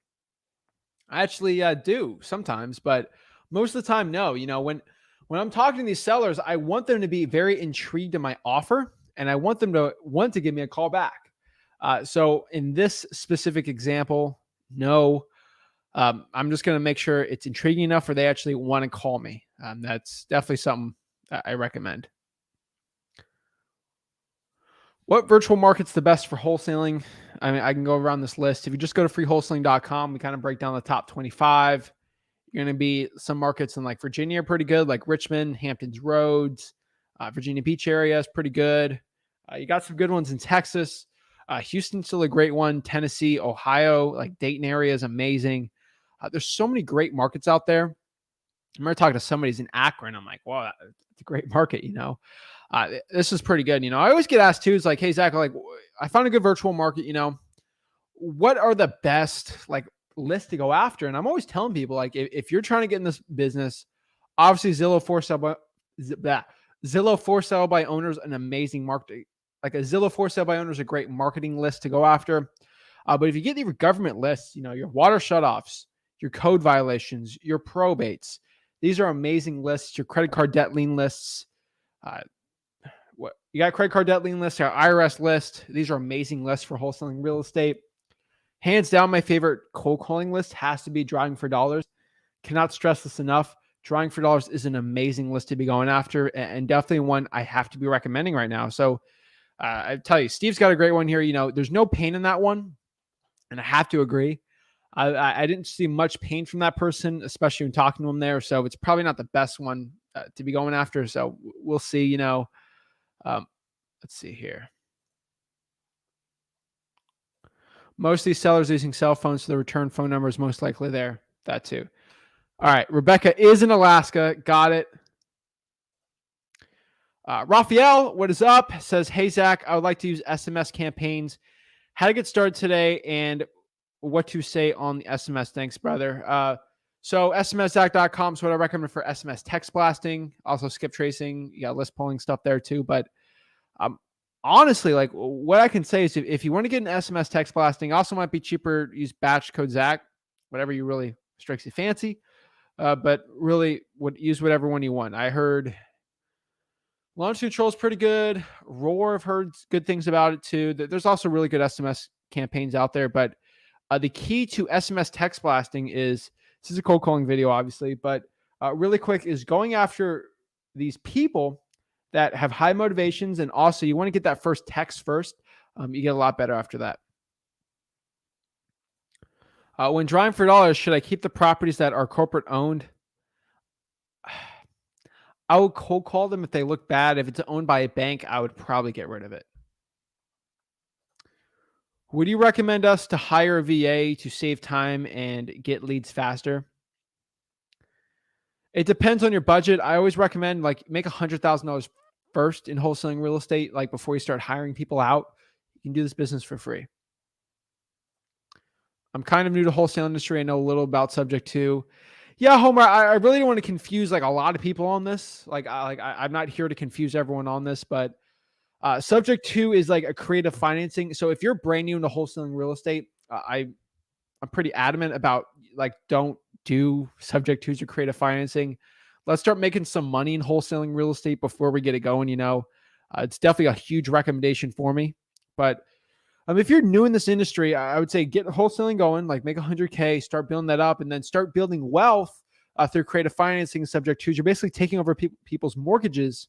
I actually do sometimes, but most of the time, no. When I'm talking to these sellers, I want them to be very intrigued in my offer, and I want them to want to give me a call back. So in this specific example, no. I'm just going to make sure it's intriguing enough where they actually want to call me. That's definitely something that I recommend. What virtual market's the best for wholesaling? I mean, I can go around this list. If you just go to freewholesaling.com, we kind of break down the top 25. You're going to be some markets in like Virginia are pretty good, like Richmond, Hamptons Roads, Virginia Beach area is pretty good. You got some good ones in Texas. Houston's still a great one. Tennessee, Ohio, like Dayton area is amazing. There's so many great markets out there. I remember talking to somebody who's in Akron. I'm like, wow, it's a great market, you know. This is pretty good. You know, I always get asked too, is like, hey, Zach, like, I found a good virtual market, you know, what are the best like lists to go after? And I'm always telling people, like, if you're trying to get in this business, obviously Zillow for sale by owners, an amazing market. Like a Zillow for sale by owners, a great marketing list to go after. But if you get your government lists, you know, your water shutoffs, your code violations, your probates, these are amazing lists. Your credit card debt lien lists, what you got credit card debt lien list, our IRS list. These are amazing lists for wholesaling real estate. Hands down, my favorite cold calling list has to be Drawing for Dollars. Cannot stress this enough. Drawing for Dollars is an amazing list to be going after, and definitely one I have to be recommending right now. So I tell you, Steve's got a great one here. You know, there's no pain in that one, and I have to agree. I didn't see much pain from that person, especially when talking to him there. So it's probably not the best one to be going after. So we'll see. You know. Let's see here. Most of these sellers using cell phones, so the return phone number is most likely there. That too. All right. Rebecca is in Alaska. Got it. Raphael, what is up? Says, hey, Zach, I would like to use SMS campaigns. How to get started today and what to say on the SMS. Thanks, brother. So smszach.com is what I recommend for SMS text blasting. Also skip tracing. You got list polling stuff there too. But honestly, like what I can say is if you want to get an SMS text blasting, also might be cheaper, use batch code Zach, whatever you really strikes you fancy. But really would use whatever one you want. I heard Launch Control is pretty good. Roar, I've heard good things about it too. There's also really good SMS campaigns out there. But the key to SMS text blasting is, this is a cold calling video, obviously, but really quick is going after these people that have high motivations. And also you want to get that first text first. You get a lot better after that. When drawing for dollars, should I keep the properties that are corporate owned? I would cold call them if they look bad. If it's owned by a bank, I would probably get rid of it. Would you recommend us to hire a VA to save time and get leads faster? It depends on your budget. I always recommend like make $100,000 first in wholesaling real estate. Like before you start hiring people out, you can do this business for free. I'm kind of new to wholesale industry. I know a little about subject to. Yeah, Homer, I really don't want to confuse like a lot of people on this. I'm not here to confuse everyone on this, but subject to is like a creative financing. So if you're brand new into wholesaling real estate, I'm pretty adamant about like, don't do subject twos or creative financing. Let's start making some money in wholesaling real estate before we get it going. You know, it's definitely a huge recommendation for me, but if you're new in this industry, I would say get wholesaling going, like make $100K, start building that up, and then start building wealth through creative financing subject twos. You're basically taking over people's mortgages,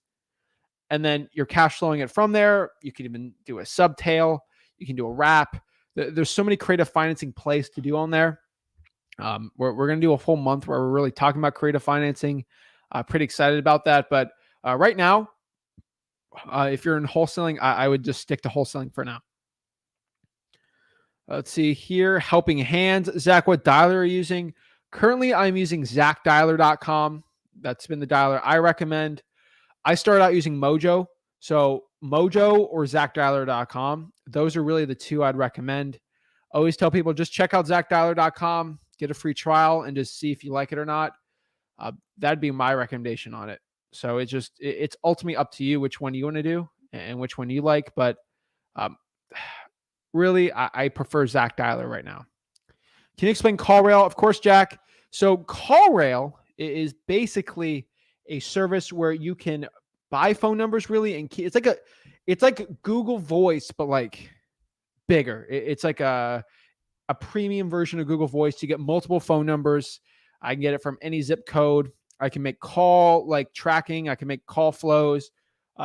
and then you're cash flowing it from there. You can even do a subtail. You can do a wrap. There's so many creative financing plays to do on there. We're going to do a full month where we're really talking about creative financing. Pretty excited about that. But right now, if you're in wholesaling, I would just stick to wholesaling for now. Let's see here. Helping Hands. Zach, what dialer are you using? Currently, I'm using ZachDialer.com. That's been the dialer I recommend. I started out using Mojo. So Mojo or ZachDialer.com. Those are really the two I'd recommend. Always tell people just check out ZachDialer.com, get a free trial, and just see if you like it or not. That'd be my recommendation on it. So it's ultimately up to you which one you want to do and which one you like. But really, I prefer Zach Dialer right now. Can you explain CallRail? Of course, Jack. So CallRail is basically a service where you can buy phone numbers really, and it's like Google Voice, but like bigger. It's like a premium version of Google Voice. You get multiple phone numbers. I can get it from any zip code. I can make call like tracking. I can make call flows.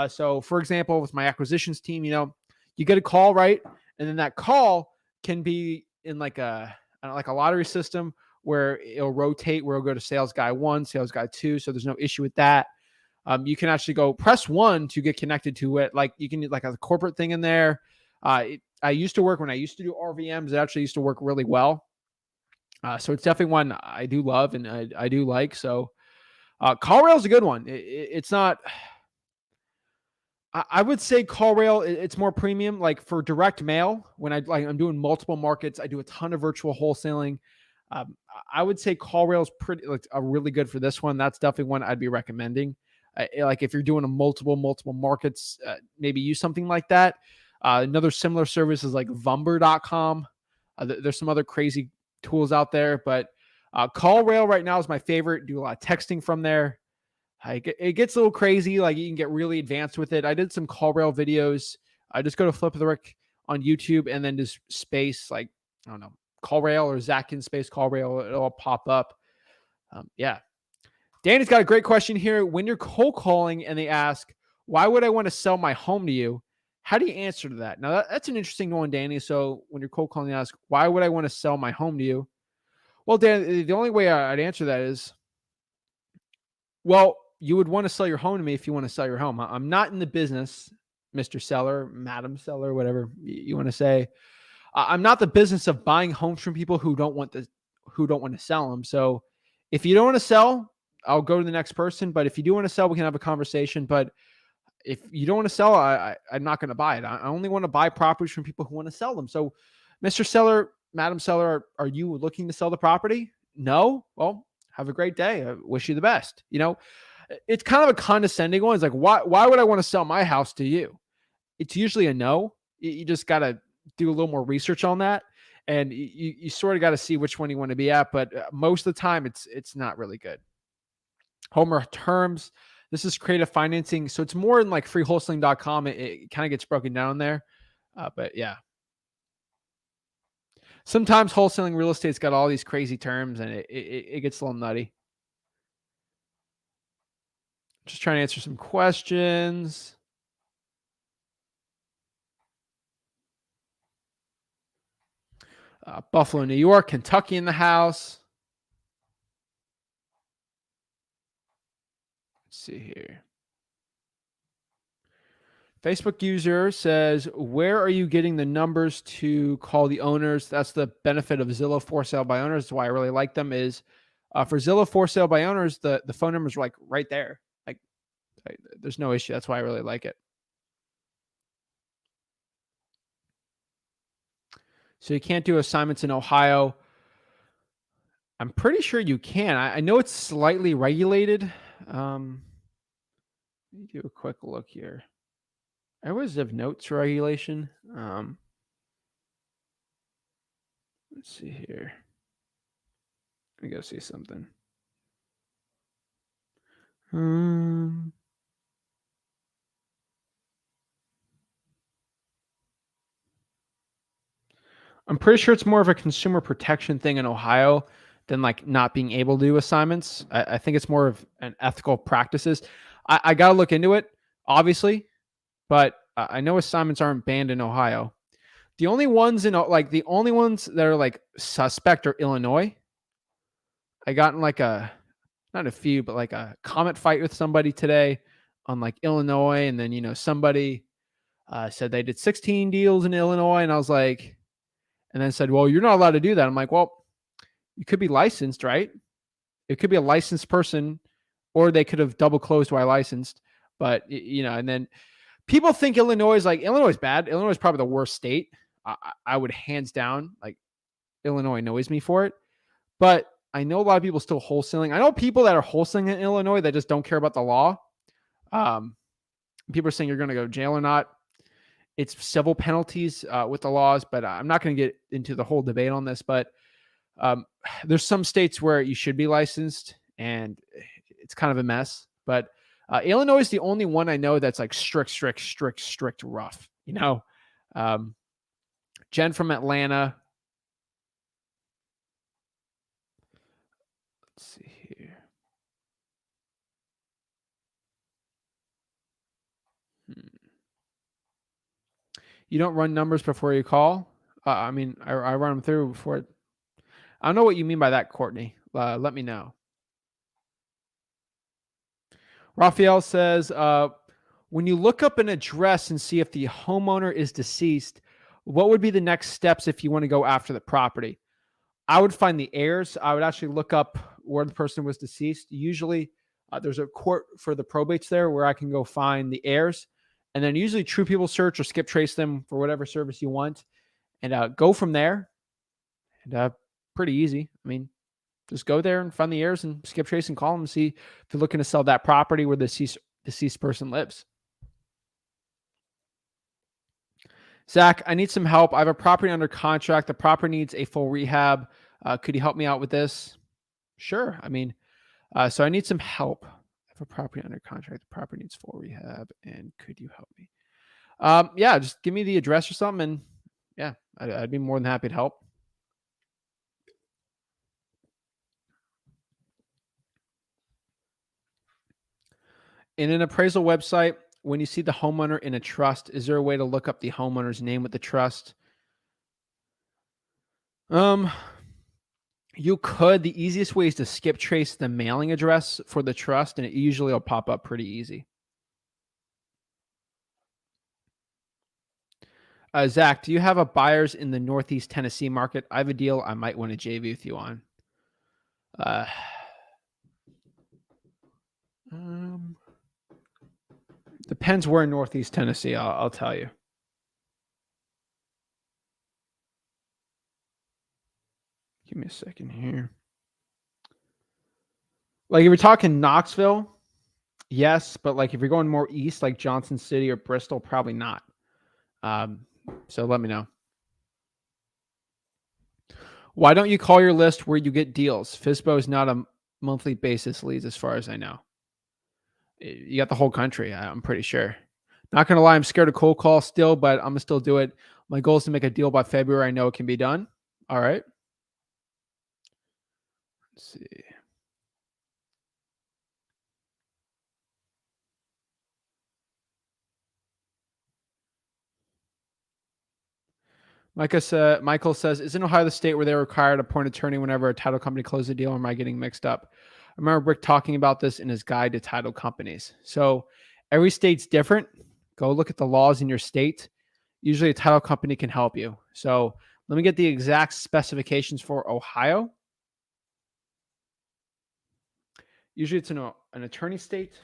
So for example, with my acquisitions team, you know, you get a call, right? And then that call can be in like a lottery system where it'll rotate, where it'll go to sales guy 1, sales guy 2. So there's no issue with that. You can actually go press 1 to get connected to it. Like you can do like a corporate thing in there. I used to work when I used to do RVMs. It actually used to work really well. So it's definitely one I do love and I do like. So CallRail is a good one. It's not. I would say CallRail. It's more premium. Like for direct mail, when I'm doing multiple markets, I do a ton of virtual wholesaling. I would say CallRail is pretty like really good for this one. That's definitely one I'd be recommending. Like if you're doing a multiple markets, maybe use something like that. Another similar service is like Vumber.com. There's some other crazy tools out there, but CallRail right now is my favorite. Do a lot of texting from there. It gets a little crazy. Like you can get really advanced with it. I did some CallRail videos. I just go to Flip of the Rick on YouTube and then just space like, I don't know, CallRail or Zach Ginn space CallRail. It'll pop up. Yeah. Danny's got a great question here. When you're cold calling and they ask, why would I want to sell my home to you? How do you answer to that? Now, that's an interesting one, Danny. So when you're cold calling and ask, why would I want to sell my home to you? Well, Dan, the only way I'd answer that is, well, you would want to sell your home to me if you want to sell your home. I'm not in the business, Mr. Seller, Madam Seller, whatever you want to say. I'm not the business of buying homes from people who don't want to sell them. So if you don't want to sell, I'll go to the next person. But if you do want to sell, we can have a conversation. But if you don't want to sell, I'm not going to buy it. I only want to buy properties from people who want to sell them. So, Mr. Seller, Madam Seller, are you looking to sell the property? No? Well, have a great day. I wish you the best. It's kind of a condescending one. It's like, why would I want to sell my house to you? It's usually a no. You just got to do a little more research on that. And you sort of got to see which one you want to be at. But most of the time, it's not really good. Homer terms. This is creative financing. So it's more in like freewholesaling.com. It kind of gets broken down there. But yeah. Sometimes wholesaling real estate's got all these crazy terms and it gets a little nutty. Just trying to answer some questions. Buffalo, New York, Kentucky in the house. Let's see here. Facebook user says, where are you getting the numbers to call the owners? That's the benefit of Zillow for sale by owners. That's why I really like them is for Zillow for sale by owners, the phone numbers are like right there. Like there's no issue. That's why I really like it. So you can't do assignments in Ohio. I'm pretty sure you can. I know it's slightly regulated. Let me do a quick look here. I always have notes for regulation. Let's see here. Let me go see something. I'm pretty sure it's more of a consumer protection thing in Ohio than like not being able to do assignments. I think it's more of an ethical practices. I got to look into it, obviously, but I know assignments aren't banned in Ohio. The only ones the only ones that are like suspect are Illinois. I got in like not a few, but like a comment fight with somebody today on like Illinois. And then, somebody said they did 16 deals in Illinois. And I was like, and then said, well, you're not allowed to do that. I'm like, well, you could be licensed, right? It could be a licensed person, or they could have double closed while licensed. But, and then people think Illinois is bad. Illinois is probably the worst state. I would hands down, like Illinois annoys me for it. But I know a lot of people still wholesaling. I know people that are wholesaling in Illinois that just don't care about the law. People are saying you're going to go to jail or not. It's civil penalties with the laws, but I'm not going to get into the whole debate on this. But there's some states where you should be licensed, and it's kind of a mess. But Illinois is the only one I know that's like strict rough. Jen from Atlanta. Let's see here. You don't run numbers before you call? I mean, I run them through before. I don't know what you mean by that, Courtney. Let me know. Raphael says, when you look up an address and see if the homeowner is deceased, what would be the next steps if you want to go after the property? I would find the heirs. I would actually look up where the person was deceased. Usually there's a court for the probates there where I can go find the heirs. And then usually True People Search or skip trace them for whatever service you want. And go from there. And pretty easy. I mean, just go there and find the heirs and skip trace and call them and see if they're looking to sell that property where the deceased person lives. Zach, I need some help. I have a property under contract. The property needs a full rehab. Could you help me out with this? Sure. I mean, so I need some help. I have a property under contract. The property needs full rehab. And could you help me? Yeah, just give me the address or something. And yeah, I'd be more than happy to help. In an appraisal website, when you see the homeowner in a trust, is there a way to look up the homeowner's name with the trust? You could. The easiest way is to skip trace the mailing address for the trust, and it usually will pop up pretty easy. Zach, do you have a buyers in the Northeast Tennessee market? I have a deal I might want to JV with you on. Depends where in Northeast Tennessee, I'll tell you. Give me a second here. Like if you're talking Knoxville, yes, but like if you're going more east, like Johnson City or Bristol, probably not. So let me know. Why don't you call your list where you get deals? FSBO is not a monthly basis leads as far as I know. You got the whole country, I'm pretty sure. Not going to lie, I'm scared of cold call still, but I'm going to still do it. My goal is to make a deal by February. I know it can be done. All right. Let's see. Michael says, isn't Ohio the state where they require to appoint attorney whenever a title company closes a deal, or am I getting mixed up? I remember Rick talking about this in his guide to title companies. So every state's different. Go look at the laws in your state. Usually a title company can help you. So let me get the exact specifications for Ohio. Usually it's an attorney state.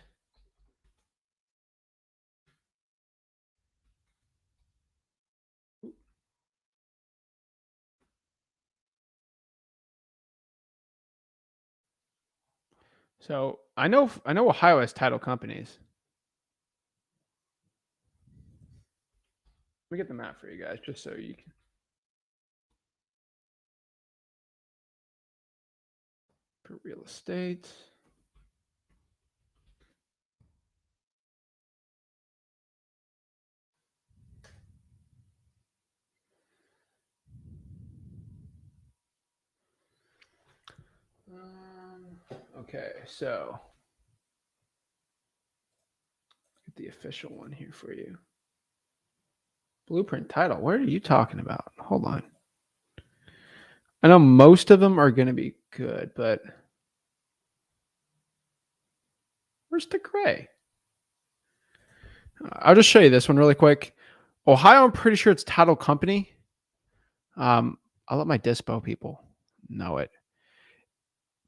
So I know Ohio has title companies. Let me get the map for you guys, just so you can. For real estate. Okay, so get the official one here for you. Blueprint title. What are you talking about? Hold on. I know most of them are going to be good, but where's the gray? I'll just show you this one really quick. Ohio, I'm pretty sure it's title company. I'll let my dispo people know it.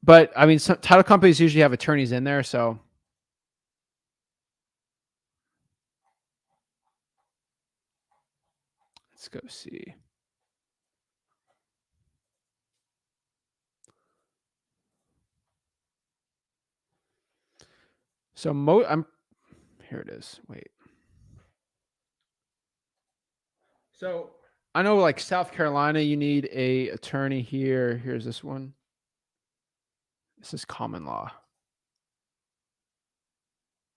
But I mean, some title companies usually have attorneys in there, so let's go see. So here it is. Wait. So I know like South Carolina, you need a attorney here. Here's this one. This is common law.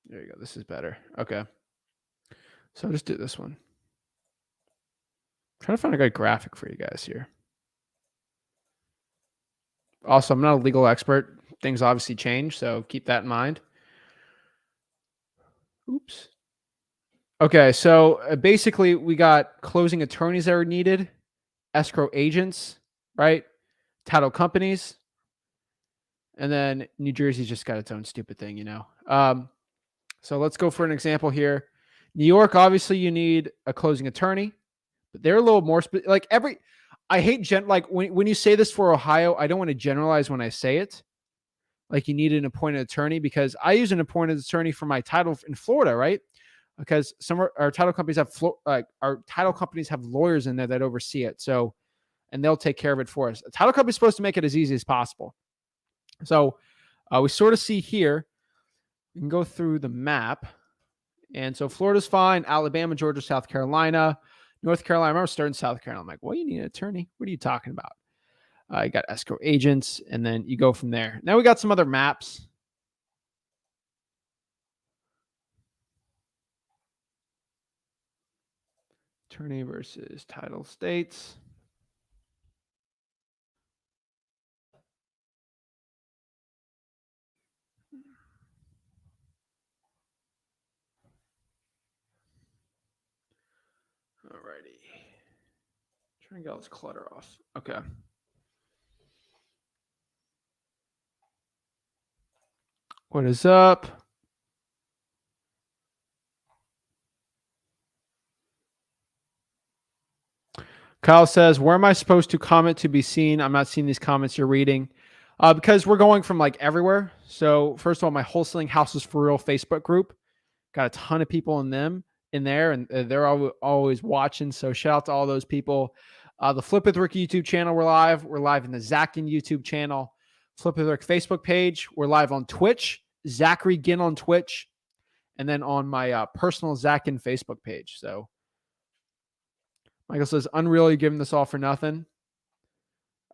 There you go. This is better. Okay. So I'll just do this one. I'm trying to find a good graphic for you guys here. Also, I'm not a legal expert. Things obviously change, so keep that in mind. Oops. Okay, so basically we got closing attorneys that are needed, escrow agents, right? Title companies, and then New Jersey's just got its own stupid thing, you know. So let's go for an example here. New York, obviously, you need a closing attorney, but they're a little more like every. I hate like when you say this for Ohio, I don't want to generalize when I say it. Like you need an appointed attorney because I use an appointed attorney for my title in Florida, right? Because some of our title companies have our title companies have lawyers in there that oversee it, so and they'll take care of it for us. A title company is supposed to make it as easy as possible. So we sort of see here. We can go through the map. And so Florida's fine. Alabama, Georgia, South Carolina, North Carolina. I remember starting South Carolina. I'm like, well, you need an attorney. What are you talking about? You got escrow agents, and then you go from there. Now we got some other maps. Attorney versus title states. Alrighty. Trying to get all this clutter off. Okay. What is up? Kyle says, where am I supposed to comment to be seen? I'm not seeing these comments you're reading because we're going from like everywhere. So first of all, my Wholesaling Houses for Real Facebook group got a ton of people in there, and they're always watching. So shout out to all those people. The Flip with Rick YouTube channel, we're live. We're live in the Zach Ginn YouTube channel. Flip with Rick Facebook page. We're live on Twitch. Zachary Ginn on Twitch, and then on my personal Zach Ginn Facebook page. So Michael says, unreal, you're giving this all for nothing.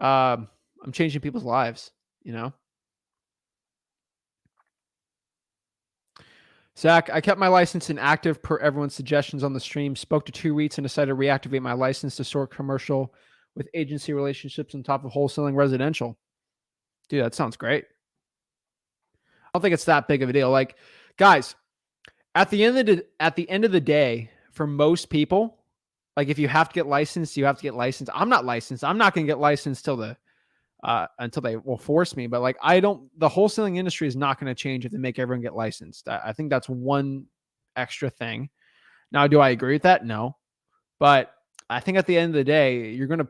I'm changing people's lives, you know. Zach, I kept my license inactive per everyone's suggestions on the stream. Spoke to 2 REITs and decided to reactivate my license to sort commercial with agency relationships on top of wholesaling residential. Dude, that sounds great. I don't think it's that big of a deal. Like, guys, at the end of the day, for most people, like if you have to get licensed, you have to get licensed. I'm not licensed. I'm not going to get licensed until they will force me. But like, the wholesaling industry is not going to change if they make everyone get licensed. I think that's one extra thing. Now, do I agree with that? No. But I think at the end of the day, you're going to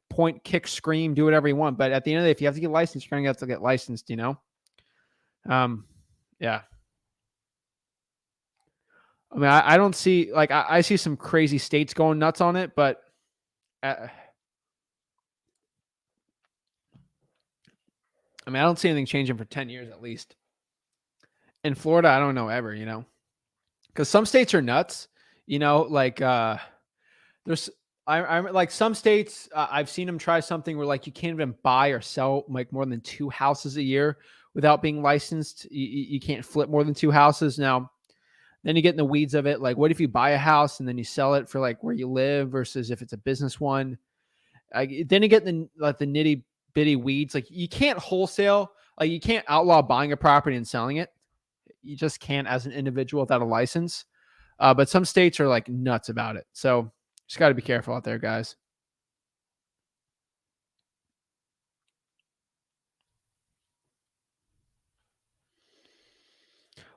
point, kick, scream, do whatever you want. But at the end of the day, if you have to get licensed, you're going to have to get licensed, you know? Yeah. I mean, I don't see, like, I see some crazy states going nuts on it, but I mean, I don't see anything changing for 10 years at least. In Florida, I don't know ever, you know, because some states are nuts, you know, like there's, I'm like some states, I've seen them try something where like you can't even buy or sell like more than 2 houses a year without being licensed. You can't flip more than 2 houses. Now, then you get in the weeds of it. Like, what if you buy a house and then you sell it for like where you live versus if it's a business one? Then you get the nitty bitty weeds. Like, you can't wholesale. Like, you can't outlaw buying a property and selling it. You just can't as an individual without a license. But some states are like nuts about it. So just got to be careful out there, guys.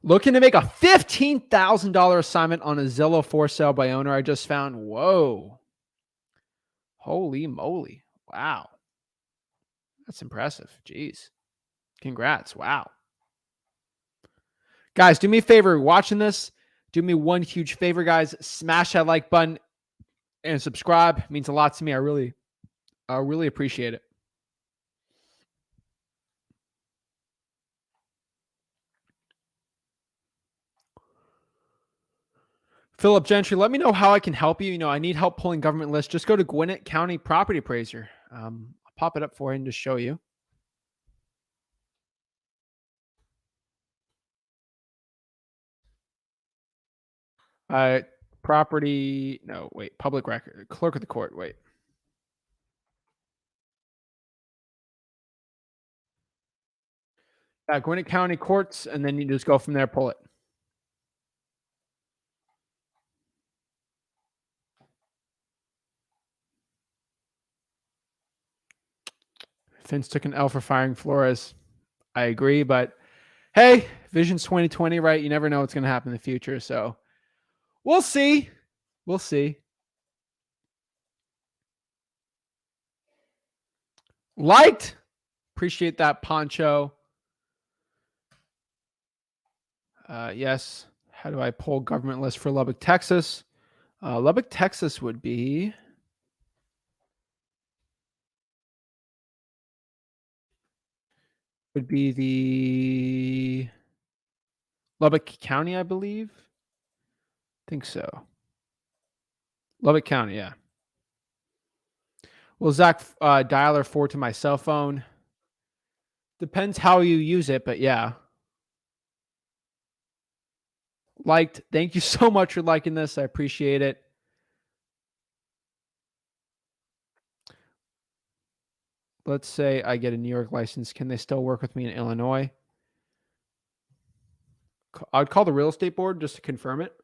Looking to make a $15,000 assignment on a Zillow for sale by owner. I just found. Whoa. Holy moly. Wow. That's impressive. Jeez. Congrats. Wow. Guys, do me a favor watching this. Do me one huge favor, guys. Smash that like button and subscribe. It means a lot to me. I really appreciate it. Philip Gentry, let me know how I can help you. You know, I need help pulling government lists. Just go to Gwinnett County Property Appraiser. I'll pop it up for you and just show you. Property, no, wait, public record, clerk of the court, wait. Gwinnett County Courts, and then you just go from there, pull it. Vince took an L for firing Flores. I agree, but hey, Vision's 2020, right? You never know what's going to happen in the future. So we'll see. We'll see. Liked. Appreciate that, Poncho. Yes. How do I pull government list for Lubbock, Texas? Lubbock, Texas would be... the Lubbock County, I believe. I think so. Lubbock County, yeah. Well, Zach, dialer 4 to my cell phone. Depends how you use it, but yeah. Liked. Thank you so much for liking this. I appreciate it. Let's say I get a New York license. Can they still work with me in Illinois? I'd call the real estate board just to confirm it.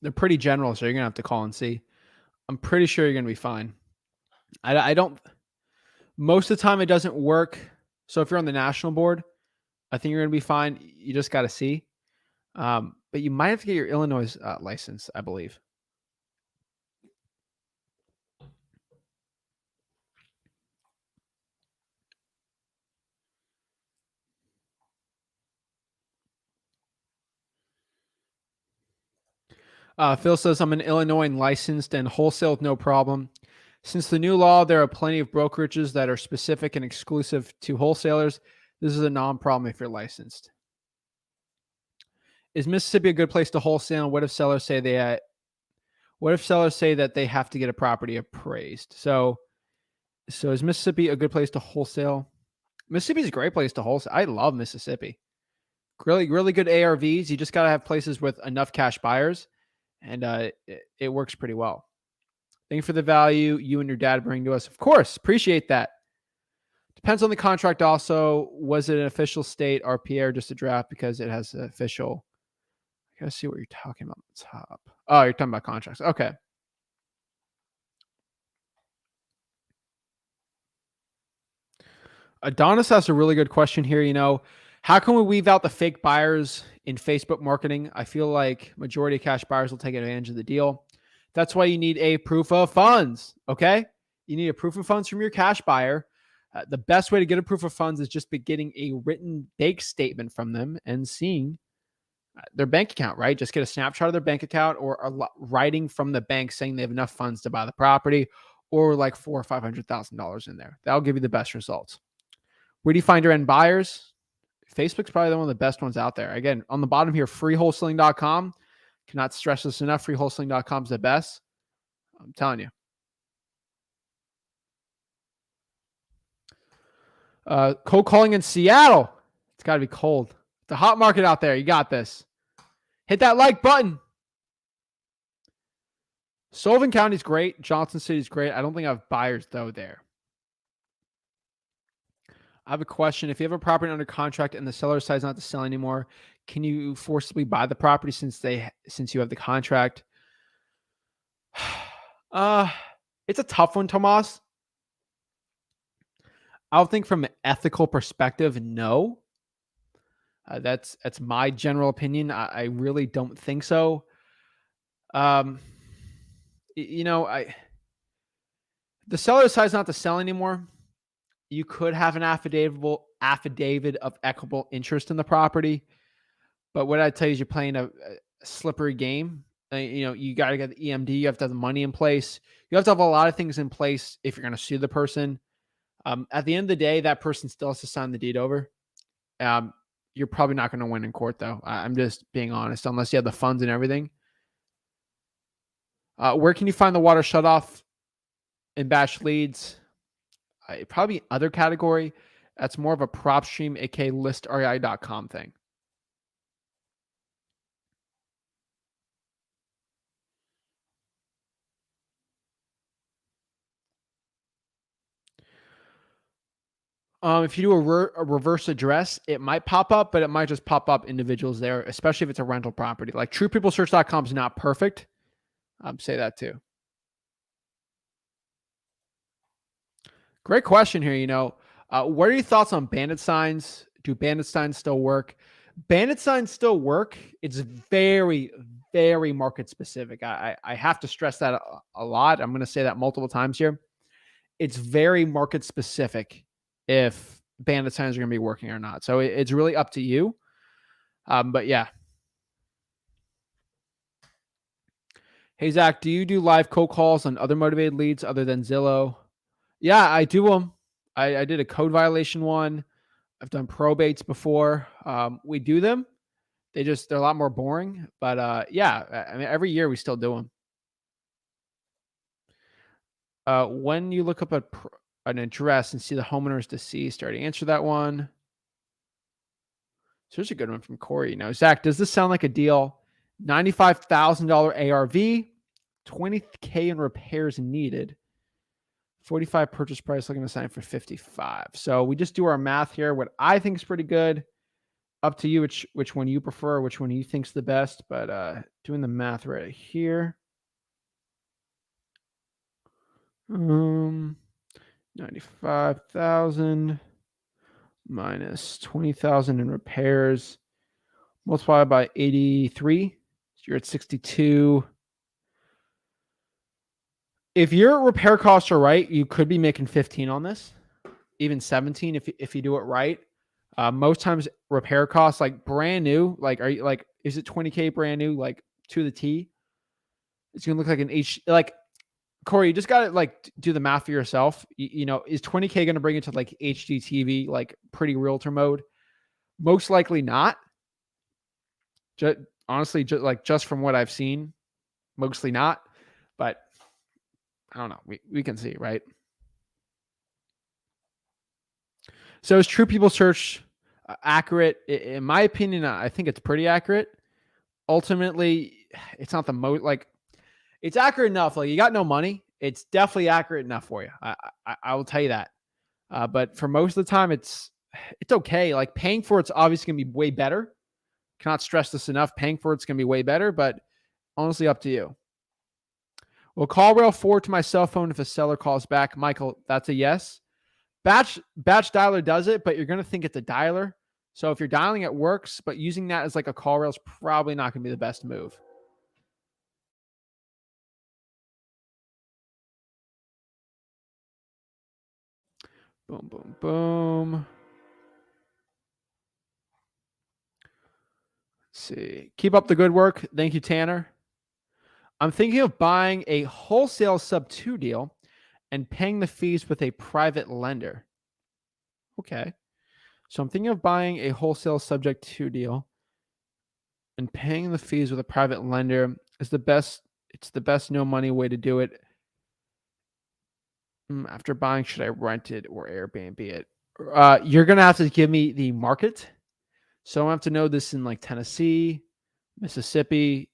They're pretty general, so you're going to have to call and see. I'm pretty sure you're going to be fine. I don't... Most of the time, it doesn't work. So if you're on the national board, I think you're going to be fine. You just got to see. But you might have to get your Illinois license, I believe. Phil says, I'm an Illinois licensed and wholesale with no problem. Since the new law, there are plenty of brokerages that are specific and exclusive to wholesalers. This is a non-problem if you're licensed. Is Mississippi a good place to wholesale? What if sellers say that they have to get a property appraised? So is Mississippi a good place to wholesale? Mississippi is a great place to wholesale. I love Mississippi. Really, really good ARVs. You just got to have places with enough cash buyers, and it works pretty well. Thank you for the value you and your dad bring to us. Of course, appreciate that. Depends on the contract also. Was it an official state RPA or just a draft because it has an official? I gotta see what you're talking about on the top. Oh, you're talking about contracts. Okay. Adonis has a really good question here. How can we weave out the fake buyers in Facebook marketing? I feel like majority of cash buyers will take advantage of the deal. That's why you need a proof of funds, okay? You need a proof of funds from your cash buyer. The best way to get a proof of funds is just be getting a written bank statement from them and seeing their bank account, right? Just get a snapshot of their bank account or writing from the bank saying they have enough funds to buy the property, or like $400,000 or $500,000 in there. That'll give you the best results. Where do you find your end buyers? Facebook's probably one of the best ones out there. Again, on the bottom here, freewholesaling.com. Cannot stress this enough. Freewholesaling.com is the best. I'm telling you. Cold calling in Seattle. It's got to be cold. It's a hot market out there. You got this. Hit that like button. Sullivan County's great. Johnson City's great. I don't think I have buyers, though, there. I have a question. If you have a property under contract and the seller decides not to sell anymore, can you forcibly buy the property since you have the contract? It's a tough one, Tomas. I would think from an ethical perspective, no. That's my general opinion. I really don't think so. The seller decides not to sell anymore. You could have an affidavit of equitable interest in the property. But what I tell you is you're playing a slippery game. You got to get the EMD. You have to have the money in place. You have to have a lot of things in place if you're going to sue the person. At the end of the day, that person still has to sign the deed over. You're probably not going to win in court, though. I'm just being honest, unless you have the funds and everything. Where can you find the water shutoff in batch leads? Probably other category. That's more of a PropStream, aka listrei.com thing. If you do a reverse address, it might pop up, but it might just pop up individuals there, especially if it's a rental property. Like truepeoplesearch.com is not perfect. Say that too. Great question here. What are your thoughts on bandit signs? Do bandit signs still work? Bandit signs still work. It's very, very market specific. I have to stress that a lot. I'm going to say that multiple times here. It's very market specific if bandit signs are going to be working or not. So it's really up to you. But yeah. Hey, Zach, do you do live cold calls on other motivated leads other than Zillow? Yeah, I do them. I did a code violation one. I've done probates before. We do them. They're a lot more boring. But yeah, I mean, every year we still do them. When you look up an address and see the homeowner is deceased, I already answered that one. So here's a good one from Corey. Zach, does this sound like a deal? $95,000 ARV, $20K in repairs needed. 45 purchase price, looking to sign for 55. So we just do our math here. What I think is pretty good. Up to you which one you prefer, which one you think's the best. But doing the math right here. 95,000 minus 20,000 in repairs. Multiply by 83. So you're at 62. If your repair costs are right, you could be making 15 on this, even 17 if you do it right. Most times repair costs, like brand new, like is it 20K brand new, like to the T? It's gonna look like an like Corey, you just gotta do the math for yourself. Is 20K gonna bring it to like HD TV, like pretty realtor mode? Most likely not. Honestly, just from what I've seen, mostly not. But I don't know. We can see, right? So is True People Search accurate? In my opinion, I think it's pretty accurate. Ultimately, it's not the most it's accurate enough. Like, you got no money, it's definitely accurate enough for you. I will tell you that. But for most of the time, it's okay. Like, paying for it's obviously gonna be way better. Cannot stress this enough. Paying for it's gonna be way better, but honestly, up to you. Will call rail forward to my cell phone if a seller calls back? Michael, that's a yes. Batch dialer does it, but you're going to think it's a dialer. So if you're dialing, it works, but using that as like a call rail is probably not going to be the best move. Boom, boom, boom. Let's see. Keep up the good work. Thank you, Tanner. I'm thinking of buying a wholesale sub 2 deal and paying the fees with a private lender. Okay. So I'm thinking of buying a wholesale subject 2 deal and paying the fees with a private lender is the best. It's the best no money way to do it. After buying, should I rent it or Airbnb it? You're going to have to give me the market. So I have to know this in like Tennessee, Mississippi,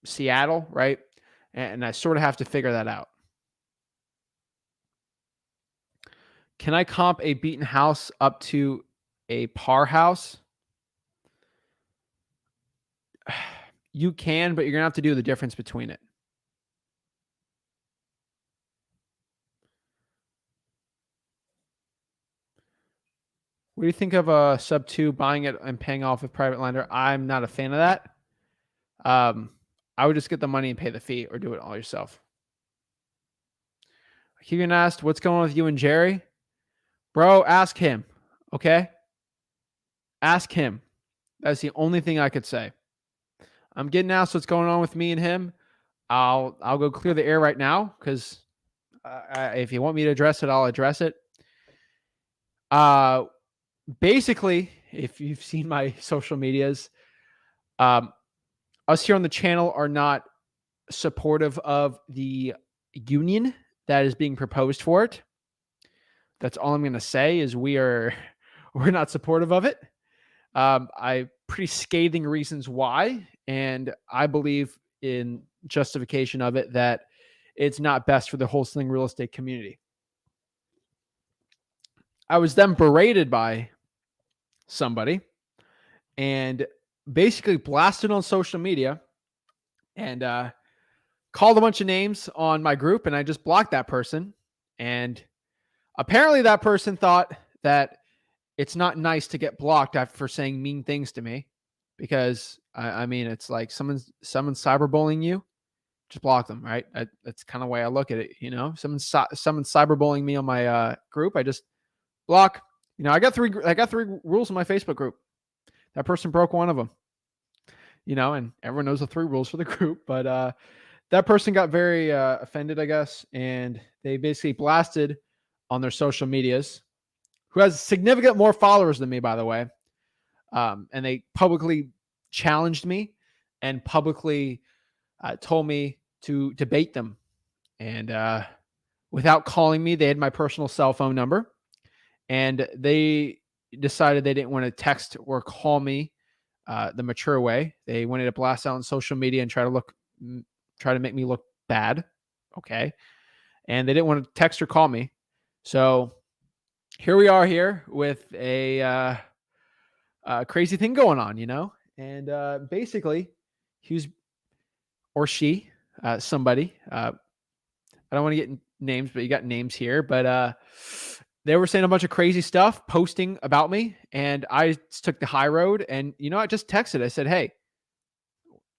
Seattle, right? And I sort of have to figure that out. Can I comp a beaten house up to a par house? You can, but you're going to have to do the difference between it. What do you think of a sub 2 buying it and paying off with private lender? I'm not a fan of that. I would just get the money and pay the fee or do it all yourself. Keegan asked, what's going on with you and Jerry? Bro, ask him. Okay? Ask him. That's the only thing I could say. I'm getting asked what's going on with me and him. I'll go clear the air right now because if you want me to address it, I'll address it. Basically, if you've seen my social medias, us here on the channel are not supportive of the union that is being proposed for it. That's all I'm going to say is we're not supportive of it. I pretty scathing reasons why, and I believe in justification of it that it's not best for the wholesaling real estate community. I was then berated by somebody and basically blasted on social media and called a bunch of names on my group, and I just blocked that person. And Apparently that person thought that it's not nice to get blocked for saying mean things to me, because I mean, it's like someone's cyberbullying you, just block them, right? That's kind of the way I look at it. Someone's cyberbullying me on my group, I just block. I got three rules in my Facebook group. That person broke one of them. And everyone knows the 3 rules for the group, but that person got very offended, I guess, and they basically blasted on their social medias, who has significant more followers than me, by the way. And they publicly challenged me and publicly told me to debate them. And without calling me, they had my personal cell phone number, and they decided they didn't want to text or call me the mature way. They wanted to blast out on social media and try to make me look bad. Okay. And they didn't want to text or call me. So here we are here with a crazy thing going on, and basically he was, or she, somebody, I don't want to get names, but you got names here, but they were saying a bunch of crazy stuff, posting about me, and I took the high road, and I just texted. I said, hey,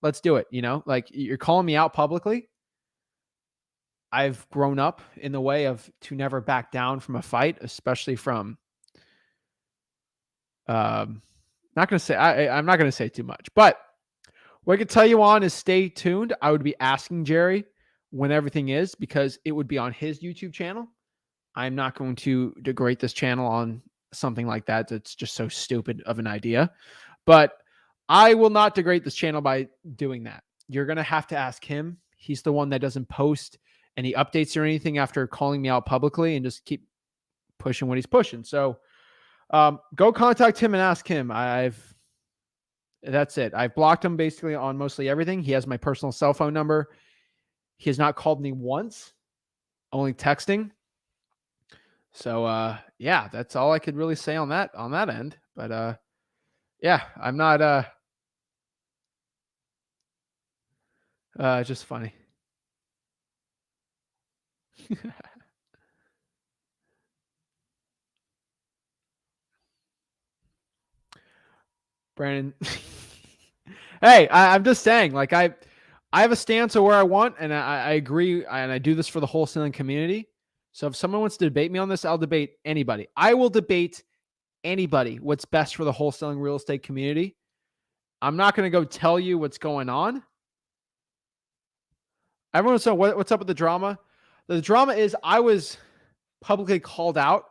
let's do it. Like, you're calling me out publicly. I've grown up in the way of to never back down from a fight, especially from I'm not going to say too much, but what I could tell you on is stay tuned. I would be asking Jerry when everything is, because it would be on his YouTube channel. I'm not going to degrade this channel on something like that. That's just so stupid of an idea, but I will not degrade this channel by doing that. You're going to have to ask him. He's the one that doesn't post any updates or anything after calling me out publicly, and just keep pushing what he's pushing. So go contact him and ask him. That's it. I've blocked him basically on mostly everything. He has my personal cell phone number. He has not called me once, only texting. So yeah, that's all I could really say on that end. But yeah, I'm not just funny. Brandon. Hey, I'm just saying, like, I have a stance of where I want, and I agree, and I do this for the wholesaling community. So if someone wants to debate me on this, I'll debate anybody. I will debate anybody what's best for the wholesaling real estate community. I'm not going to go tell you what's going on. Everyone's saying, what's up with the drama? The drama is I was publicly called out,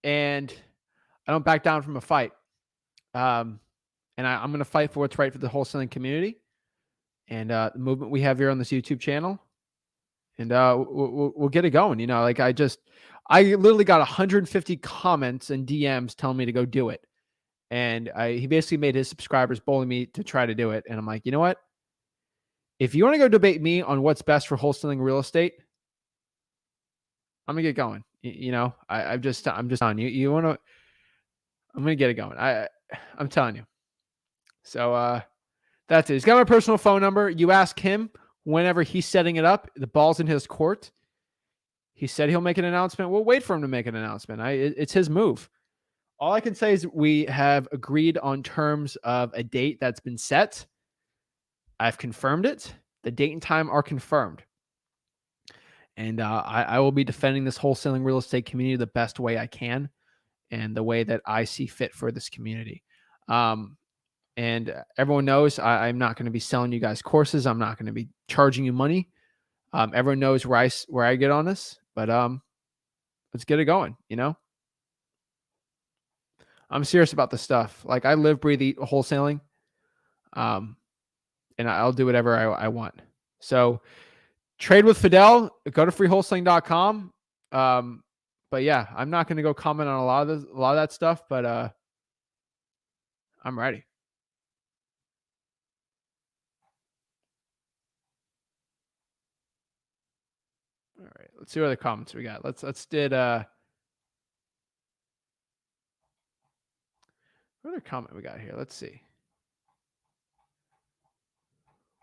and I don't back down from a fight. And I'm going to fight for what's right for the wholesaling community and the movement we have here on this YouTube channel. And we'll get it going. Like, I literally got 150 comments and DMs telling me to go do it. And he basically made his subscribers bully me to try to do it. And I'm like, you know what? If you want to go debate me on what's best for wholesaling real estate, I'm gonna get going. I'm just telling you. You want to? I'm gonna get it going. I'm telling you. So that's it. He's got my personal phone number. You ask him whenever he's setting it up. The ball's in his court. He said he'll make an announcement. We'll wait for him to make an announcement. It's his move. All I can say is we have agreed on terms of a date that's been set. I've confirmed it. The date and time are confirmed. And I will be defending this wholesaling real estate community the best way I can and the way that I see fit for this community. And everyone knows I'm not going to be selling you guys courses. I'm not going to be charging you money. Everyone knows where I get on this, but let's get it going. I'm serious about this stuff. Like, I live, breathe, eat wholesaling. And I'll do whatever I want. So trade with Fidel, go to freewholesaling.com. But yeah, I'm not going to go comment on a lot of that stuff, but I'm ready. All right, let's see what other comments we got. Let's did what other comment we got here? Let's see.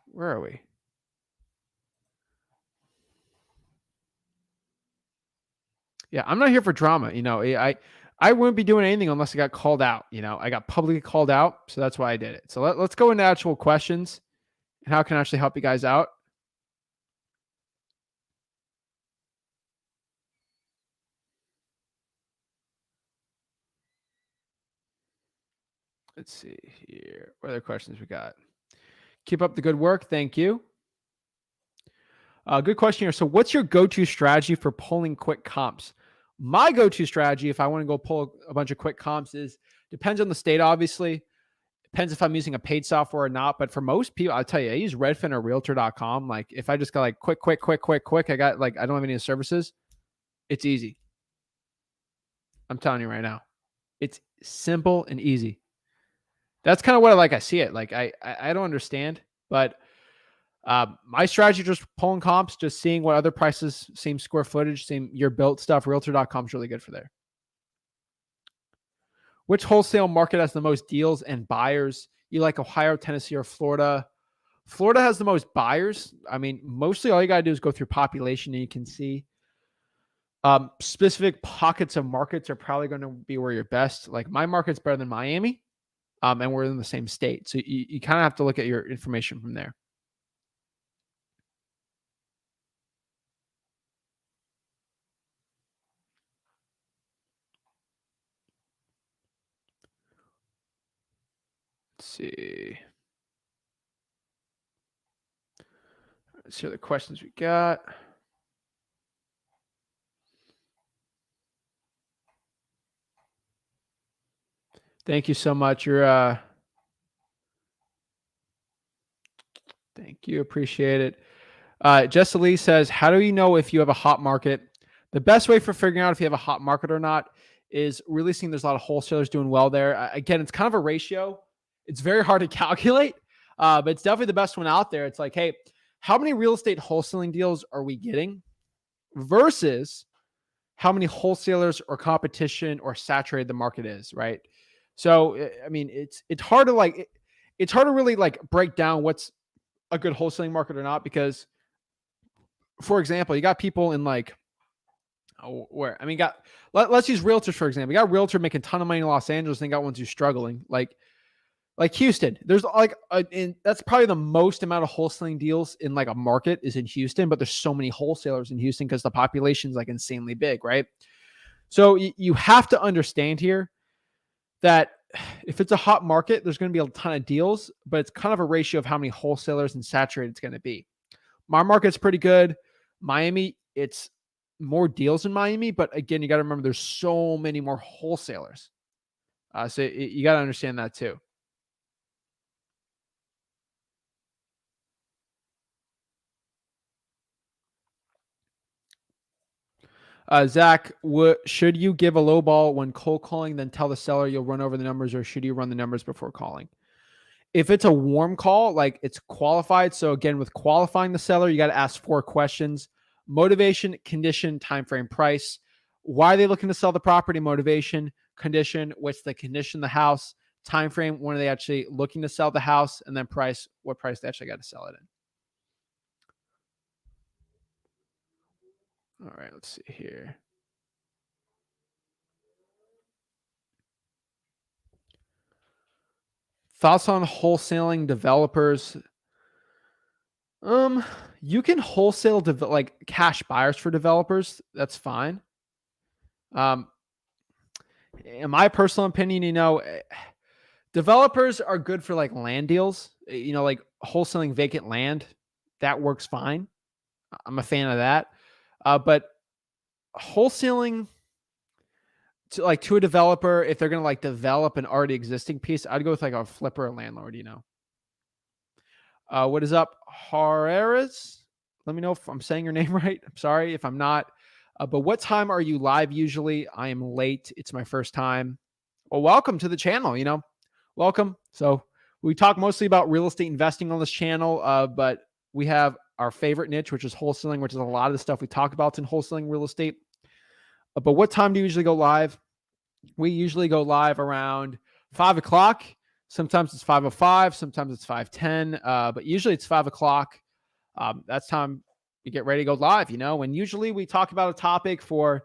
Where are we? Yeah, I'm not here for drama. I wouldn't be doing anything unless I got called out. I got publicly called out, so that's why I did it. So let's go into actual questions and how can I actually help you guys out. Let's see here. What other questions we got? Keep up the good work. Thank you. Good question here. So what's your go-to strategy for pulling quick comps? My go-to strategy, if I want to go pull a bunch of quick comps, depends on the state, obviously. Depends if I'm using a paid software or not. But for most people, I'll tell you, I use Redfin or Realtor.com. Like if I just got like quick, I got like, I don't have any services. It's easy. I'm telling you right now, it's simple and easy. That's kind of what I see it. Like I don't understand, but my strategy, just pulling comps, just seeing what other prices, same square footage, same year built stuff. Realtor.com is really good for there. Which wholesale market has the most deals and buyers? You like Ohio, Tennessee, or Florida? Florida has the most buyers. I mean, mostly all you got to do is go through population and you can see specific pockets of markets are probably going to be where you're best. Like my market's better than Miami, and we're in the same state. So you kind of have to look at your information from there. Let's see. Let's see the questions we got. Thank you so much. Thank you. Appreciate it. Jessa Lee says, how do you know if you have a hot market? The best way for figuring out if you have a hot market or not is really seeing there's a lot of wholesalers doing well there. Again, it's kind of a ratio. It's very hard to calculate, but it's definitely the best one out there. It's like, hey, how many real estate wholesaling deals are we getting versus how many wholesalers or competition or saturated the market is, right? So, I mean, it's hard to it's hard to really break down what's a good wholesaling market or not, because for example, you got people in let's use realtors, for example. You got a realtor making a ton of money in Los Angeles, and you got ones who's struggling. Like Houston, there's that's probably the most amount of wholesaling deals in a market is in Houston, but there's so many wholesalers in Houston because the population's insanely big, right? So you have to understand here that if it's a hot market, there's going to be a ton of deals, but it's kind of a ratio of how many wholesalers and saturated it's going to be. My market's pretty good. Miami, it's more deals in Miami, but again, you got to remember there's so many more wholesalers. So you got to understand that too. Zach, should you give a low ball when cold calling, then tell the seller you'll run over the numbers, or should you run the numbers before calling? If it's a warm call, it's qualified. So again, with qualifying the seller, you got to ask 4 questions: motivation, condition, time frame, price. Why are they looking to sell the property? Motivation, condition, what's the condition of the house, time frame, when are they actually looking to sell the house, and then price, what price they actually got to sell it in. All right, let's see here. Thoughts on wholesaling developers? You can wholesale cash buyers for developers. That's fine. In my personal opinion, developers are good for land deals. Wholesaling vacant land, that works fine. I'm a fan of that. But wholesaling to a developer, if they're going to develop an already existing piece, I'd go with a flipper or landlord. What is up, Harris? Let me know if I'm saying your name right. I'm sorry if I'm not. But what time are you live usually? I am late. It's my first time. Well, welcome to the channel. Welcome. So we talk mostly about real estate investing on this channel, but we have our favorite niche, which is wholesaling, which is a lot of the stuff we talk about in wholesaling real estate. But what time do you usually go live? We usually go live around 5 o'clock. Sometimes it's 5:05, sometimes it's 5:10, but usually it's 5 o'clock. That's time we get ready to go live, and usually we talk about a topic for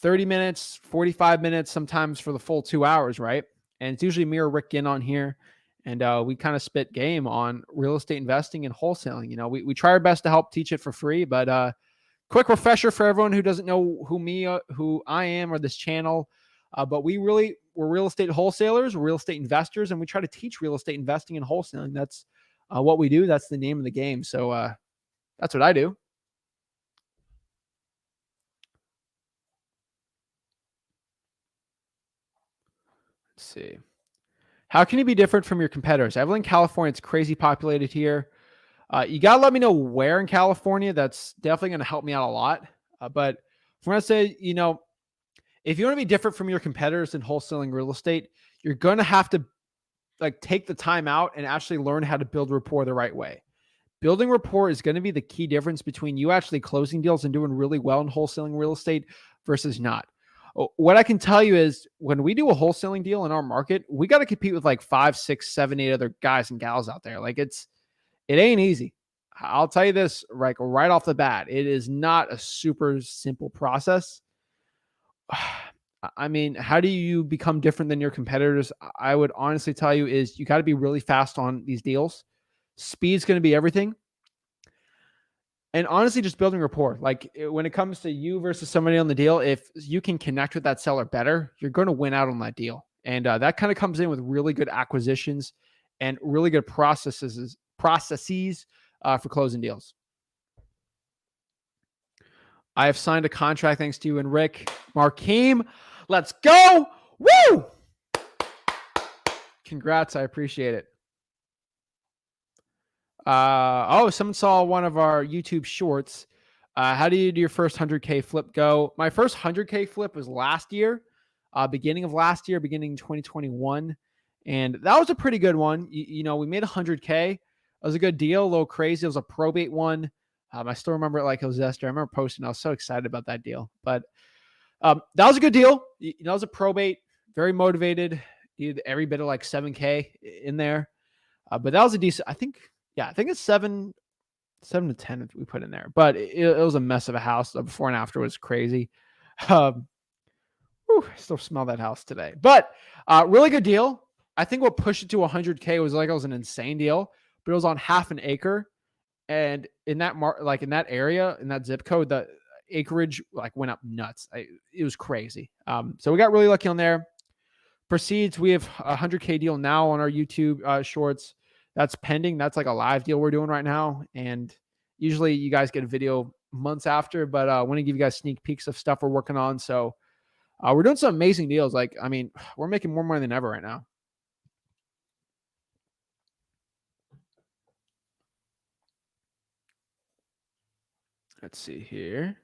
30 minutes, 45 minutes, sometimes for the full 2 hours, right? And it's usually me or Rick Ginn on here. And we kind of spit game on real estate investing and wholesaling. You know, we try our best to help teach it for free, but quick refresher for everyone who doesn't know who I am or this channel. But we're real estate wholesalers, we're real estate investors, and we try to teach real estate investing and wholesaling. That's what we do. That's the name of the game. So that's what I do. Let's see. How can you be different from your competitors? I live in California. It's crazy populated here. You got to let me know where in California. That's definitely going to help me out a lot. But if we're going to say, you know, if you want to be different from your competitors in wholesaling real estate, you're going to have to like take the time out and actually learn how to build rapport the right way. Building rapport is going to be the key difference between you actually closing deals and doing really well in wholesaling real estate versus not. What I can tell you is when we do a wholesaling deal in our market, we got to compete with like 5, 6, 7, 8 other guys and gals out there. Like it ain't easy. I'll tell you this like right off the bat. It is not a super simple process. I mean, how do you become different than your competitors? I would honestly tell you is you got to be really fast on these deals. Speed's going to be everything. And honestly, just building rapport. Like when it comes to you versus somebody on the deal, if you can connect with that seller better, you're going to win out on that deal. And that kind of comes in with really good acquisitions and really good processes for closing deals. I have signed a contract thanks to you and Rick. Markeem, let's go. Woo! Congrats. I appreciate it. Someone saw one of our YouTube shorts. How do you do your first 100K flip go? My first 100K flip was last year, beginning 2021. And that was a pretty good one. You know, we made 100K. It was a good deal, a little crazy. It was a probate one. I still remember it like it was yesterday. I remember posting. I was so excited about that deal. But that was a good deal. You know, it was a probate. Very motivated. Needed every bit of like 7K in there. But that was a decent, I think it's 7 to 10 we put in there. But it was a mess of a house. The before and after was crazy. I still smell that house today. But really good deal. I think what pushed it to 100K was like it was an insane deal. But it was on half an acre. And in that in that area, in that zip code, the acreage like went up nuts. It was crazy. So we got really lucky on there. Proceeds, we have a 100K deal now on our YouTube shorts. That's pending. That's like a live deal we're doing right now. And usually you guys get a video months after, but I want to give you guys sneak peeks of stuff we're working on. So we're doing some amazing deals. Like, I mean, we're making more money than ever right now. Let's see here.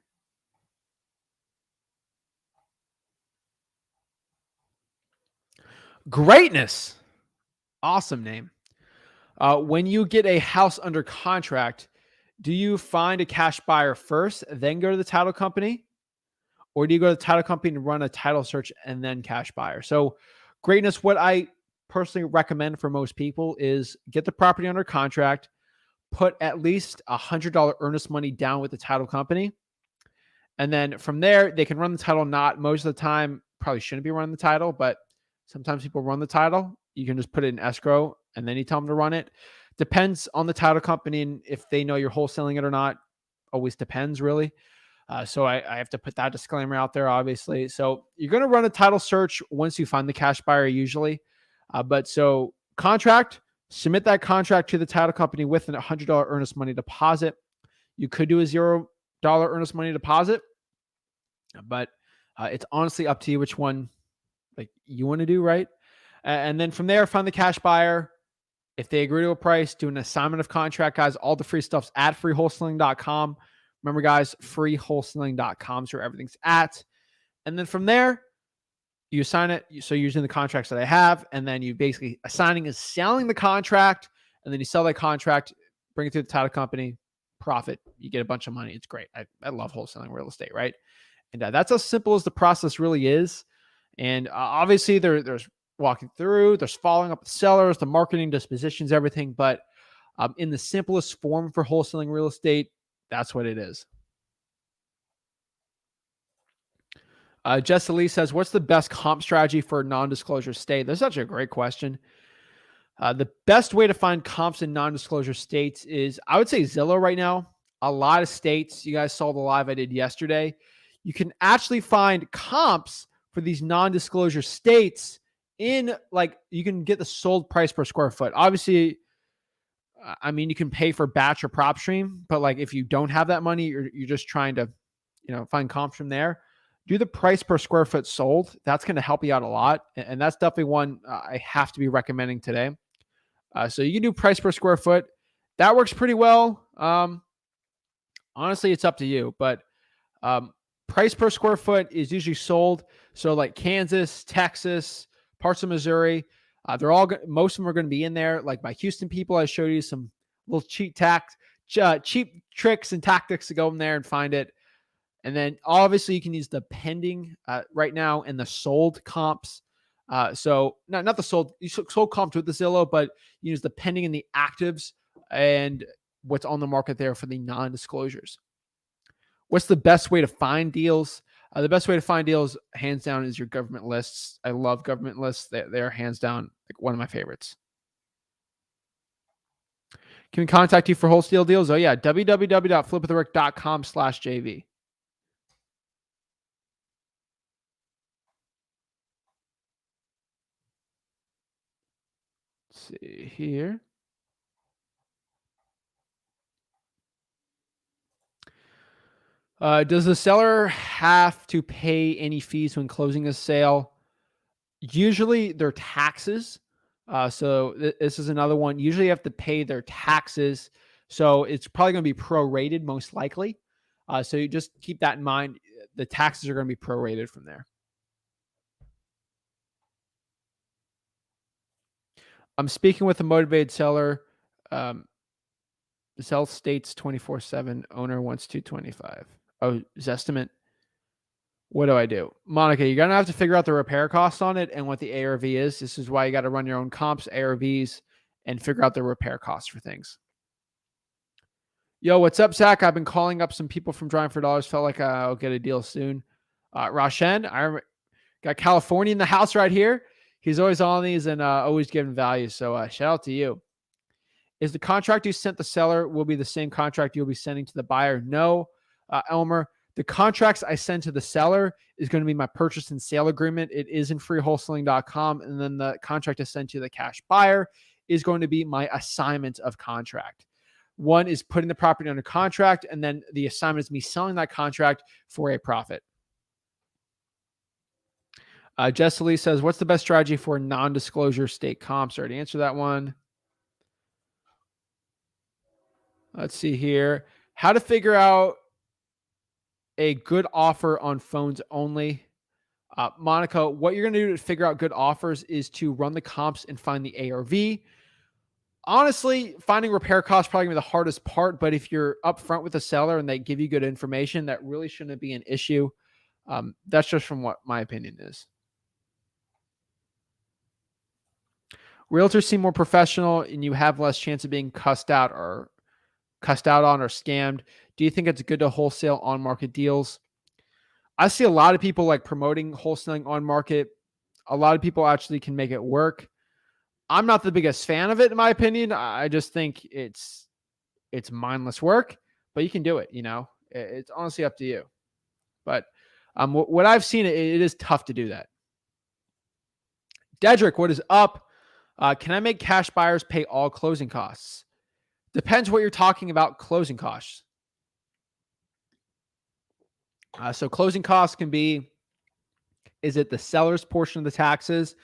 Greatness. Awesome name. When you get a house under contract, do you find a cash buyer first, then go to the title company? Or do you go to the title company and run a title search and then cash buyer? So Greatness, what I personally recommend for most people is get the property under contract, put at least $100 earnest money down with the title company. And then from there, they can run the title. Not most of the time, probably shouldn't be running the title, but sometimes people run the title. You can just put it in escrow and then you tell them to run it. Depends on the title company and if they know you're wholesaling it or not. Always depends, really. So I have to put that disclaimer out there, obviously. So you're going to run a title search once you find the cash buyer, usually. But so contract, submit that contract to the title company with a $100 earnest money deposit. You could do a $0 earnest money deposit, but it's honestly up to you which one like you want to do, right? And then from there, find the cash buyer. If they agree to a price, do an assignment of contract, guys. All the free stuff's at freewholesaling.com. Remember, guys, freewholesaling.com is where everything's at. And then from there, you assign it. So using the contracts that I have, and then you basically assigning is selling the contract, and then you sell that contract, bring it to the title company, profit. You get a bunch of money. It's great. I love wholesaling real estate, right? And that's as simple as the process really is. And obviously, there's walking through, there's following up with sellers, the marketing, dispositions, everything. But in the simplest form for wholesaling real estate, that's what it is. Jessa Lee says, what's the best comp strategy for a non-disclosure state? That's such a great question. The best way to find comps in non-disclosure states is, I would say, Zillow right now. A lot of states, you guys saw the live I did yesterday. You can actually find comps for these non-disclosure states in, like, you can get the sold price per square foot. Obviously, I mean, you can pay for batch or PropStream, but like if you don't have that money, you're just trying to, find comps from there. Do the price per square foot sold. That's going to help you out a lot. And that's definitely one I have to be recommending today. So you can do price per square foot. That works pretty well. Honestly, it's up to you, but price per square foot is usually sold. So like Kansas, Texas, parts of Missouri, most of them are going to be in there. Like my Houston people, I showed you some little cheap tricks and tactics to go in there and find it. And then obviously you can use the pending right now and the sold comps. So not the sold comps with the Zillow, but you use the pending and the actives and what's on the market there for the non-disclosures. What's the best way to find deals? The best way to find deals, hands down, is your government lists. I love government lists. They're hands down like one of my favorites. Can we contact you for wholesale deals? Oh yeah, www.flipwithrick.com/JV. See here. Does the seller have to pay any fees when closing a sale? Usually their taxes. So this is another one. Usually you have to pay their taxes. So it's probably going to be prorated most likely. So you just keep that in mind. The taxes are going to be prorated from there. I'm speaking with a motivated seller. The sell states 24/7. Owner wants 225. Oh, Zestimate. What do I do? Monica, you're going to have to figure out the repair costs on it and what the ARV is. This is why you got to run your own comps, ARVs, and figure out the repair costs for things. Yo, what's up, Zach? I've been calling up some people from Drawing for Dollars. Felt like I'll get a deal soon. Rashen, I got California in the house right here. He's always on these and always giving value. So shout out to you. Is the contract you sent the seller will be the same contract you'll be sending to the buyer? No, Elmer. The contracts I send to the seller is going to be my purchase and sale agreement. It is in freewholesaling.com. And then the contract I send to the cash buyer is going to be my assignment of contract. One is putting the property under contract, and then the assignment is me selling that contract for a profit. Jessa Lee says, what's the best strategy for non-disclosure state comps? I already answered that one. Let's see here. How to figure out a good offer on phones only. Monica, what you're going to do to figure out good offers is to run the comps and find the ARV. Honestly, finding repair costs probably going to be the hardest part, but if you're upfront with the seller and they give you good information, that really shouldn't be an issue. That's just from what my opinion is. Realtors seem more professional and you have less chance of being cussed out on or scammed. Do you think it's good to wholesale on market deals? I see a lot of people like promoting wholesaling on market. A lot of people actually can make it work. I'm not the biggest fan of it, in my opinion. I just think it's mindless work, but you can do it. It's honestly up to you. But what I've seen, it is tough to do that. Dedrick, what is up? Can I make cash buyers pay all closing costs? Depends what you're talking about closing costs. So closing costs can be, is it the seller's portion of the taxes?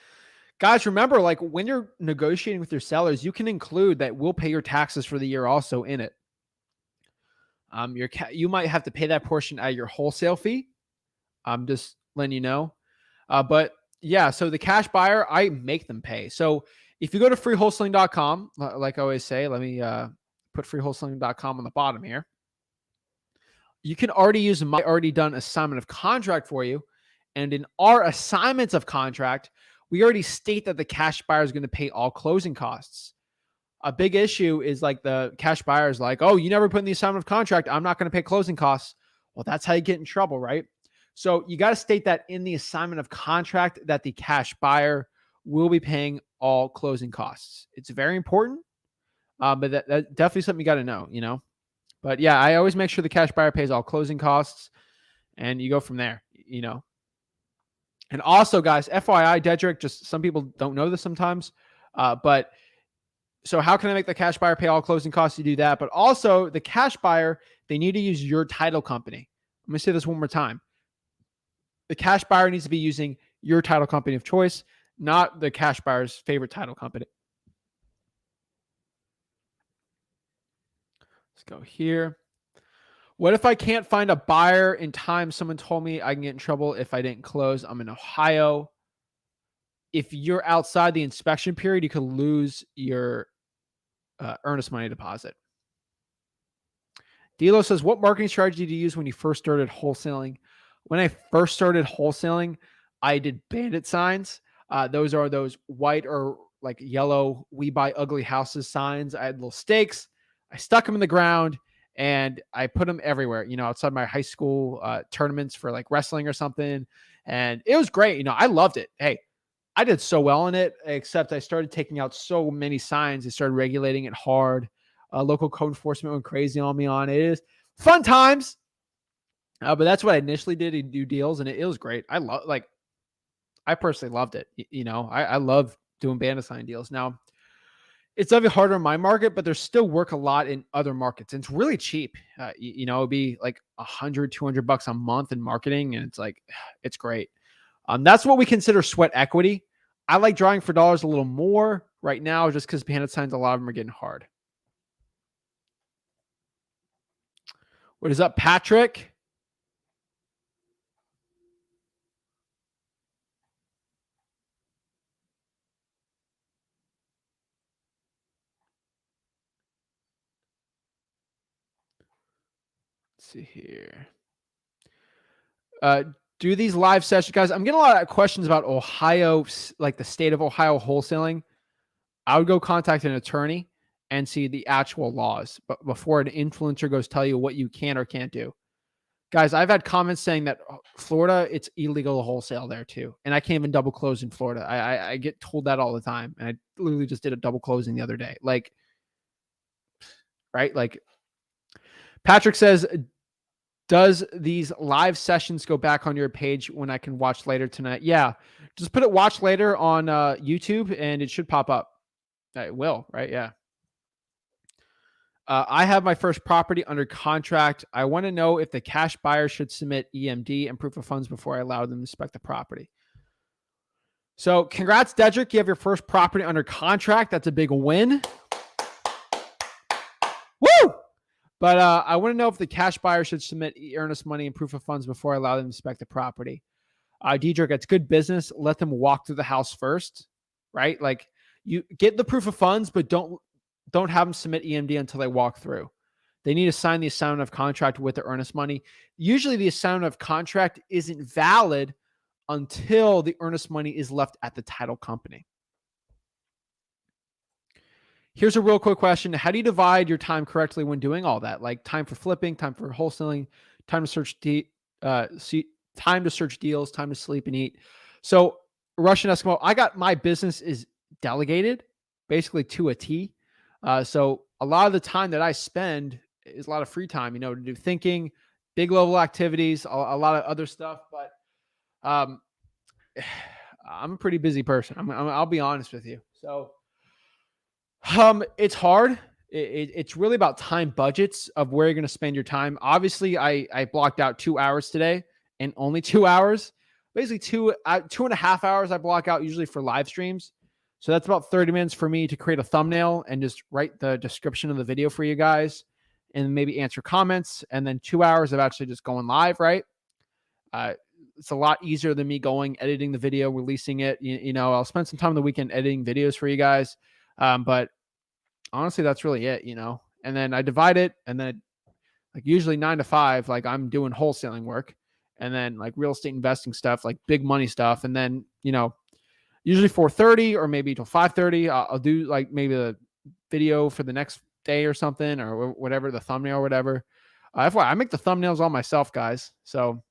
Guys, remember, like when you're negotiating with your sellers, you can include that we'll pay your taxes for the year also in it. You might have to pay that portion out of your wholesale fee. I'm just letting you know. But yeah, so the cash buyer, I make them pay. So if you go to freewholesaling.com, like I always say, let me put freewholesaling.com on the bottom here. You can already use my already done assignment of contract for you. And in our assignments of contract, we already state that the cash buyer is going to pay all closing costs. A big issue is like the cash buyer is like, oh, you never put in the assignment of contract. I'm not going to pay closing costs. Well, that's how you get in trouble, right? So you got to state that in the assignment of contract that the cash buyer will be paying all closing costs. It's very important, but that's definitely something you got to know, you know. But yeah, I always make sure the cash buyer pays all closing costs, and you go from there, you know. And also, guys, FYI, Dedrick, just some people don't know this sometimes, but so how can I make the cash buyer pay all closing costs? You do that, but also the cash buyer, they need to use your title company. Let me say this one more time. The cash buyer needs to be using your title company of choice, not the cash buyer's favorite title company. Let's go here. What if I can't find a buyer in time? Someone told me I can get in trouble if I didn't close. I'm in Ohio. If you're outside the inspection period, you could lose your earnest money deposit. Dilo says, what marketing strategy do you use when you first started wholesaling? When I first started wholesaling, I did bandit signs. Those are those white or like yellow, we buy ugly houses signs. I had little stakes. I stuck them in the ground and I put them everywhere, you know, outside my high school tournaments for like wrestling or something. And it was great. You know, I loved it. Hey, I did so well in it, except I started taking out so many signs. They started regulating it hard. Local code enforcement went crazy on me on it. It is fun times. But that's what I initially did to do deals. And it was great. I personally loved it. You know, I love doing bandit sign deals. Now, it's definitely harder in my market, but there's still work a lot in other markets. And it's really cheap. You know, it'd be like $100, $200 a month in marketing. And it's like, it's great. That's what we consider sweat equity. I like drawing for dollars a little more right now just because bandit signs, a lot of them are getting hard. What is up, Patrick? Let's see here. Do these live sessions, guys. I'm getting a lot of questions about Ohio, like the state of Ohio wholesaling. I would go contact an attorney and see the actual laws, but before an influencer goes tell you what you can or can't do. Guys, I've had comments saying that Florida, it's illegal to wholesale there too. And I can't even double close in Florida. I get told that all the time. And I literally just did a double closing the other day. Like, right? Like Patrick says, does these live sessions go back on your page when I can watch later tonight? Yeah. Just put it watch later on YouTube and it should pop up. It will, right? Yeah. I have my first property under contract. I want to know if the cash buyer should submit EMD and proof of funds before I allow them to inspect the property. So congrats, Dedrick. You have your first property under contract. That's a big win. Woo! But I want to know if the cash buyer should submit earnest money and proof of funds before I allow them to inspect the property. Dedrick, it's good business. Let them walk through the house first, right? Like you get the proof of funds, but don't have them submit EMD until they walk through. They need to sign the assignment of contract with the earnest money. Usually the assignment of contract isn't valid until the earnest money is left at the title company. Here's a real quick question. How do you divide your time correctly when doing all that? Like time for flipping, time for wholesaling, time to search time to search deals, time to sleep and eat. So Russian Eskimo, I got my business is delegated basically to a T. So a lot of the time that I spend is a lot of free time, you know, to do thinking, big level activities, a lot of other stuff. But I'm a pretty busy person. I'll be honest with you. So it's hard. It's really about time budgets of where you're going to spend your time. Obviously, I blocked out 2 hours today and only 2 hours. Basically 2.5 hours I block out usually for live streams. So that's about 30 minutes for me to create a thumbnail and just write the description of the video for you guys and maybe answer comments. And then 2 hours of actually just going live, right? It's a lot easier than me going, editing the video, releasing it. You know, I'll spend some time on the weekend editing videos for you guys. But honestly, that's really it, you know? And then I divide it and then like usually 9 to 5, like I'm doing wholesaling work and then like real estate investing stuff, like big money stuff. And then, you know, usually 4:30 or maybe till 5:30, I'll do like maybe the video for the next day or something or whatever, the thumbnail or whatever. I make the thumbnails all myself, guys. So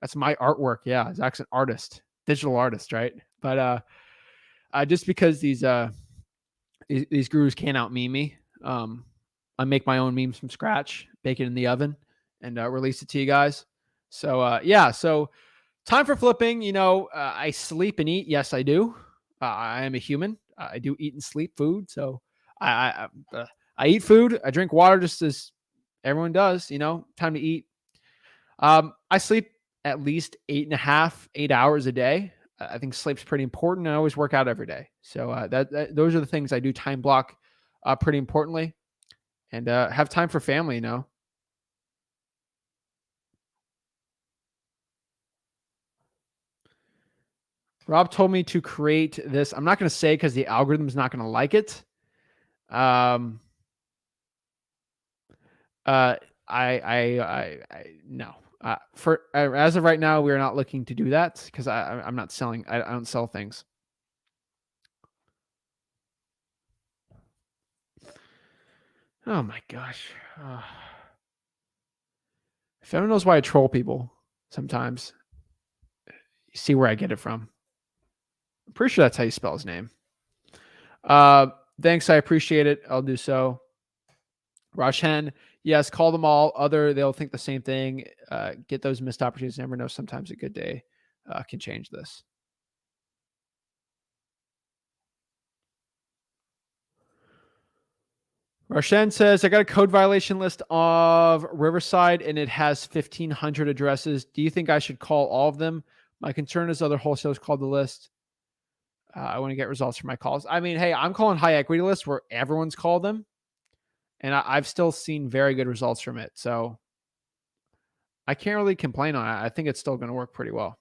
That's my artwork. Yeah, Zach's an artist, digital artist, right? But just because these gurus can't out meme me, I make my own memes from scratch, bake it in the oven, and release it to you guys. So yeah, so time for flipping. I sleep and eat. Yes, I do. I am a human. I do eat and sleep food. So I eat food. I drink water just as everyone does. Time to eat. I sleep at least 8 hours a day. I think sleep's pretty important. I always work out every day. So those are the things I do time block pretty importantly, and have time for family. Rob told me to create this. I'm not going to say because the algorithm's not going to like it. No. As of right now, we are not looking to do that because I'm not selling. I don't sell things. Oh my gosh. If anyone knows why I troll people sometimes, you see where I get it from. I'm pretty sure that's how you spell his name. Thanks. I appreciate it. I'll do so. Roshan, yes, call them all. They'll think the same thing. Get those missed opportunities. Never know. Sometimes a good day can change this. Roshan says, I got a code violation list of Riverside and it has 1,500 addresses. Do you think I should call all of them? My concern is other wholesalers called the list. I want to get results from my calls. I mean, hey, I'm calling high equity lists where everyone's called them. And I've still seen very good results from it. So I can't really complain on it. I think it's still going to work pretty well.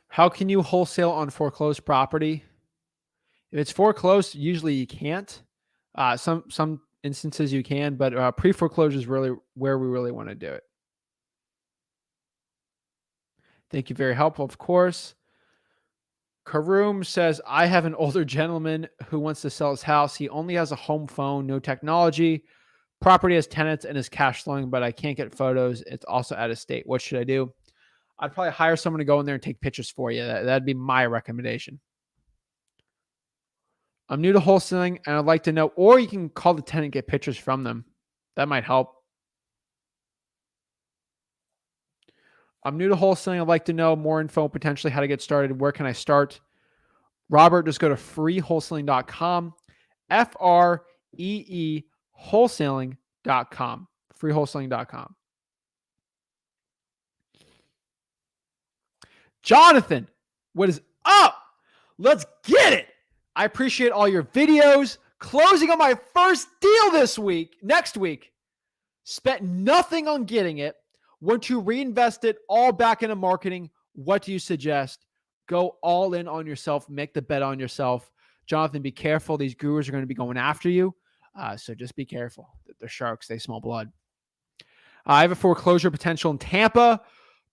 How can you wholesale on foreclosed property? If it's foreclosed, usually you can't. Some instances you can, but pre-foreclosure is really where we really want to do it. Thank you. Very helpful, of course. Karoom says, I have an older gentleman who wants to sell his house. He only has a home phone, no technology. Property has tenants and is cash flowing, but I can't get photos. It's also out of state. What should I do? I'd probably hire someone to go in there and take pictures for you. That'd be my recommendation. I'm new to wholesaling and I'd like to know, or you can call the tenant and get pictures from them. That might help. I'm new to wholesaling. I'd like to know more info, potentially how to get started. Where can I start? Robert, just go to freewholesaling.com. FREE wholesaling.com. Freewholesaling.com. Jonathan, what is up? Let's get it. I appreciate all your videos. Closing on my first deal next week. Spent nothing on getting it. Want to reinvest it all back into marketing. What do you suggest? Go all in on yourself. Make the bet on yourself. Jonathan, be careful. These gurus are going to be going after you. So just be careful. They're sharks. They smell blood. I have a foreclosure potential in Tampa.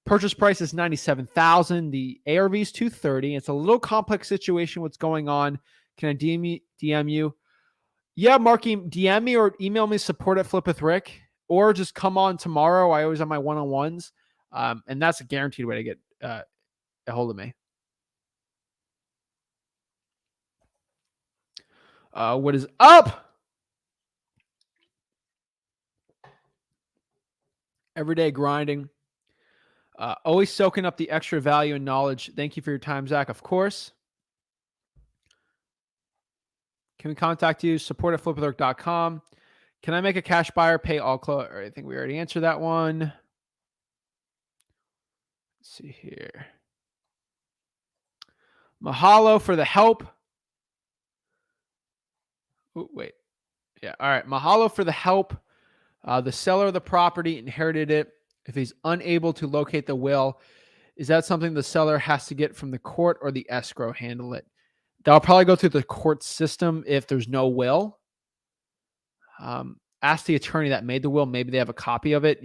Purchase price is $97,000. The ARV is $230,000. It's a little complex situation. What's going on? Can I DM you? Yeah, Marky, DM me or email me support@flipwithrick, or just come on tomorrow. I always have my one-on-ones, and that's a guaranteed way to get a hold of me. What is up? Everyday grinding. Always soaking up the extra value and knowledge. Thank you for your time, Zach. Of course. Can we contact you? Support@flipwithrick.com. Can I make a cash buyer pay all close? I think we already answered that one. Let's see here. Mahalo for the help. Ooh, wait. Yeah. All right. Mahalo for the help. The seller of the property inherited it. If he's unable to locate the will, is that something the seller has to get from the court or the escrow handle it? That'll probably go through the court system if there's no will. Ask the attorney that made the will. Maybe they have a copy of it.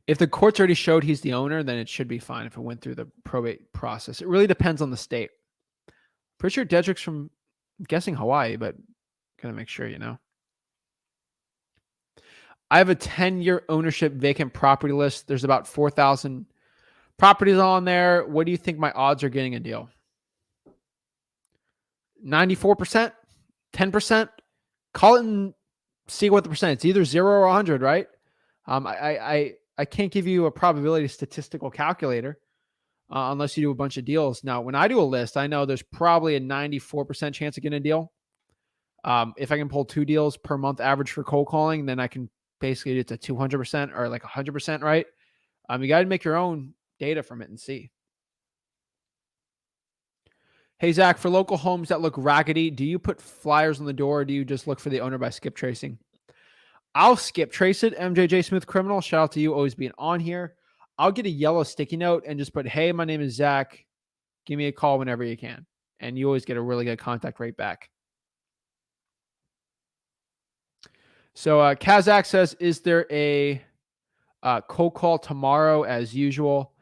If the court's already showed he's the owner, then it should be fine if it went through the probate process. It really depends on the state. Pretty sure Dedrick's from, I'm guessing Hawaii, but gotta make sure, you know. I have a 10-year ownership vacant property list. There's about 4,000 properties on there. What do you think my odds are getting a deal? 94%, 10%. Call it and see what the percent. It's either 0 or 100, right? I can't give you a probability statistical calculator unless you do a bunch of deals. Now, when I do a list, I know there's probably a 94% chance of getting a deal. If I can pull 2 deals per month average for cold calling, then I can basically get to 200% or like 100%, right? You got to make your own data from it and see. Hey, Zach, for local homes that look raggedy, do you put flyers on the door or do you just look for the owner by skip tracing? I'll skip trace it. MJJ Smooth Criminal. Shout out to you always being on here. I'll get a yellow sticky note and just put, hey, my name is Zach. Give me a call whenever you can. And you always get a really good contact rate back. So Kazakh says, is there a cold call tomorrow as usual?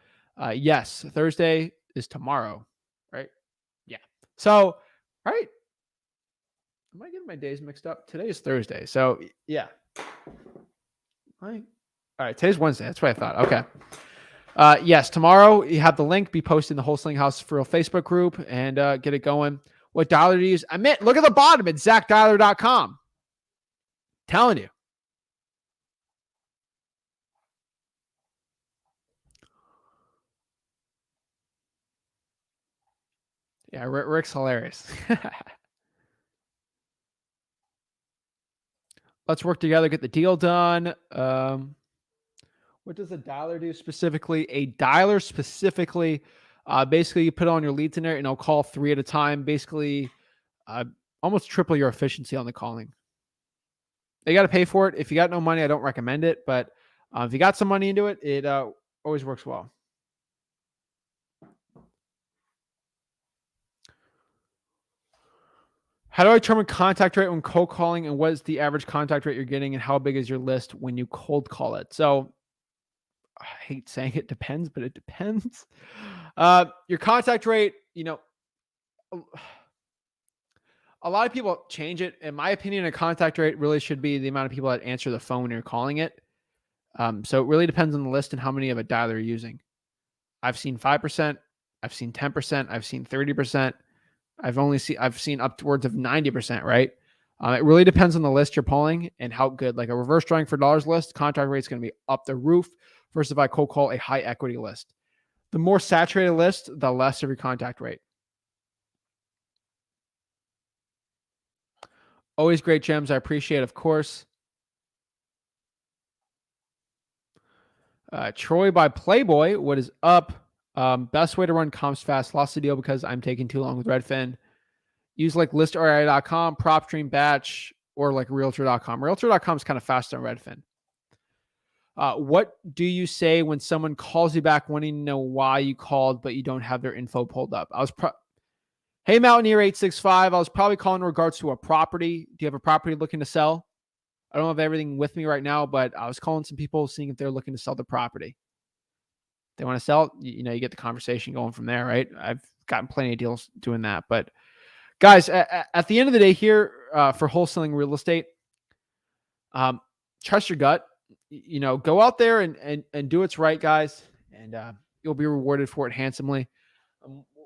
Yes, Thursday is tomorrow, right? Yeah. So, right. Am I getting my days mixed up? Today is Thursday. So, yeah. All right. Today's Wednesday. That's what I thought. Okay. Yes, tomorrow you have the link. Be posted in the Wholesaling House for Real Facebook group and get it going. What dialer do you use? I meant, look at the bottom. It's ZachDialer.com. Telling you. Yeah, Rick's hilarious. Let's work together, get the deal done. What does a dialer do specifically? A dialer specifically, basically you put on your leads in there and it'll call 3 at a time. Basically, almost triple your efficiency on the calling. They got to pay for it. If you got no money, I don't recommend it. But if you got some money into it, it always works well. How do I determine contact rate when cold calling, and what is the average contact rate you're getting, and how big is your list when you cold call it? So I hate saying it depends, but it depends. Your contact rate, you know, a lot of people change it. In my opinion, a contact rate really should be the amount of people that answer the phone when you're calling it. So it really depends on the list and how many of a dialer you're using. I've seen 5%, I've seen 10%, I've seen 30%. I've seen upwards of 90%, right? It really depends on the list you're pulling and how good. Like a reverse drawing for dollars list, contact rate is going to be up the roof versus if I cold call a high equity list. The more saturated list, the less of your contact rate. Always great gems. I appreciate it, of course. Troy by Playboy, what is up? Best way to run comps fast. Lost the deal because I'm taking too long with Redfin. Use like listri.com, PropStream, Batch, or like Realtor.com. Realtor.com is kind of fast on Redfin. What do you say when someone calls you back wanting to know why you called, but you don't have their info pulled up? Hey, Mountaineer 865. I was probably calling in regards to a property. Do you have a property looking to sell? I don't have everything with me right now, but I was calling some people, seeing if they're looking to sell the property. They want to sell, you know, you get the conversation going from there, right? I've gotten plenty of deals doing that. But guys, at the end of the day here, for wholesaling real estate, trust your gut. You know, go out there and do what's right, guys, and you'll be rewarded for it handsomely.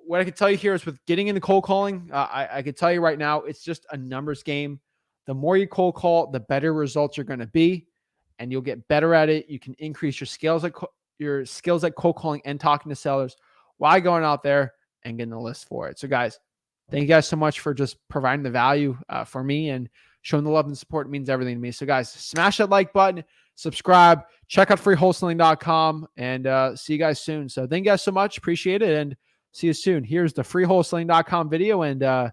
What I can tell you here is with getting into cold calling, I can tell you right now, it's just a numbers game. The more you cold call, the better results you're going to be, and you'll get better at it. You can increase your skills at cold calling and talking to sellers while going out there and getting the list for it. So guys, thank you guys so much for just providing the value for me and showing the love and support. It means everything to me. So guys, smash that like button, subscribe, check out freewholesaling.com, and see you guys soon. So thank you guys so much. Appreciate it. And see you soon. Here's the freewholesaling.com video, and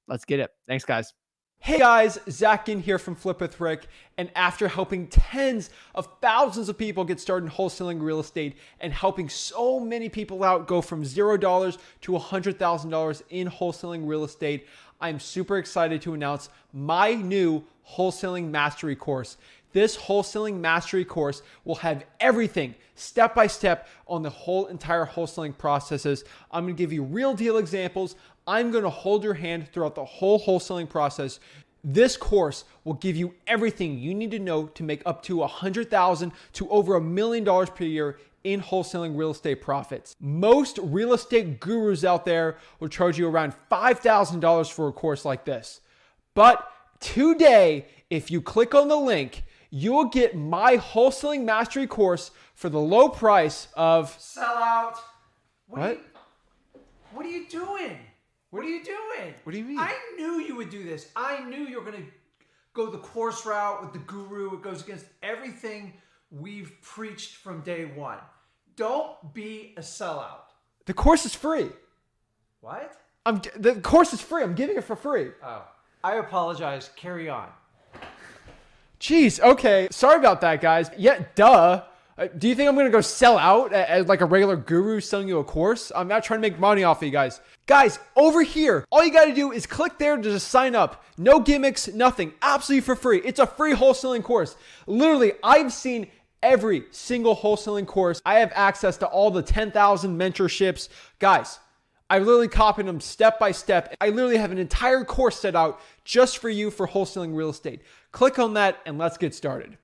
let's get it. Thanks guys. Hey guys, Zach Ginn here from Flip with Rick, and after helping tens of thousands of people get started in wholesaling real estate and helping so many people out go from $0 to $100,000 in wholesaling real estate, I'm super excited to announce my new Wholesaling Mastery course. This Wholesaling Mastery course will have everything step by step on the whole entire wholesaling processes. I'm going to give you real deal examples. I'm going to hold your hand throughout the whole wholesaling process. This course will give you everything you need to know to make up to $100,000 to over $1 million per year in wholesaling real estate profits. Most real estate gurus out there will charge you around $5,000 for a course like this. But today, if you click on the link, you'll get my Wholesaling Mastery course for the low price of... Sell out. What? What are you doing? What are you doing? What do you mean? I knew you would do this. I knew you were going to go the course route with the guru. It goes against everything we've preached from day one. Don't be a sellout. The course is free. What? The course is free. I'm giving it for free. Oh, I apologize. Carry on. Jeez, okay. Sorry about that, guys. Yeah, duh. Do you think I'm going to go sell out as like a regular guru selling you a course? I'm not trying to make money off of you guys. Guys, over here, all you got to do is click there to just sign up. No gimmicks, nothing. Absolutely for free. It's a free wholesaling course. Literally, I've seen every single wholesaling course. I have access to all the 10,000 mentorships. Guys, I literally copied them step by step. I literally have an entire course set out just for you for wholesaling real estate. Click on that and let's get started.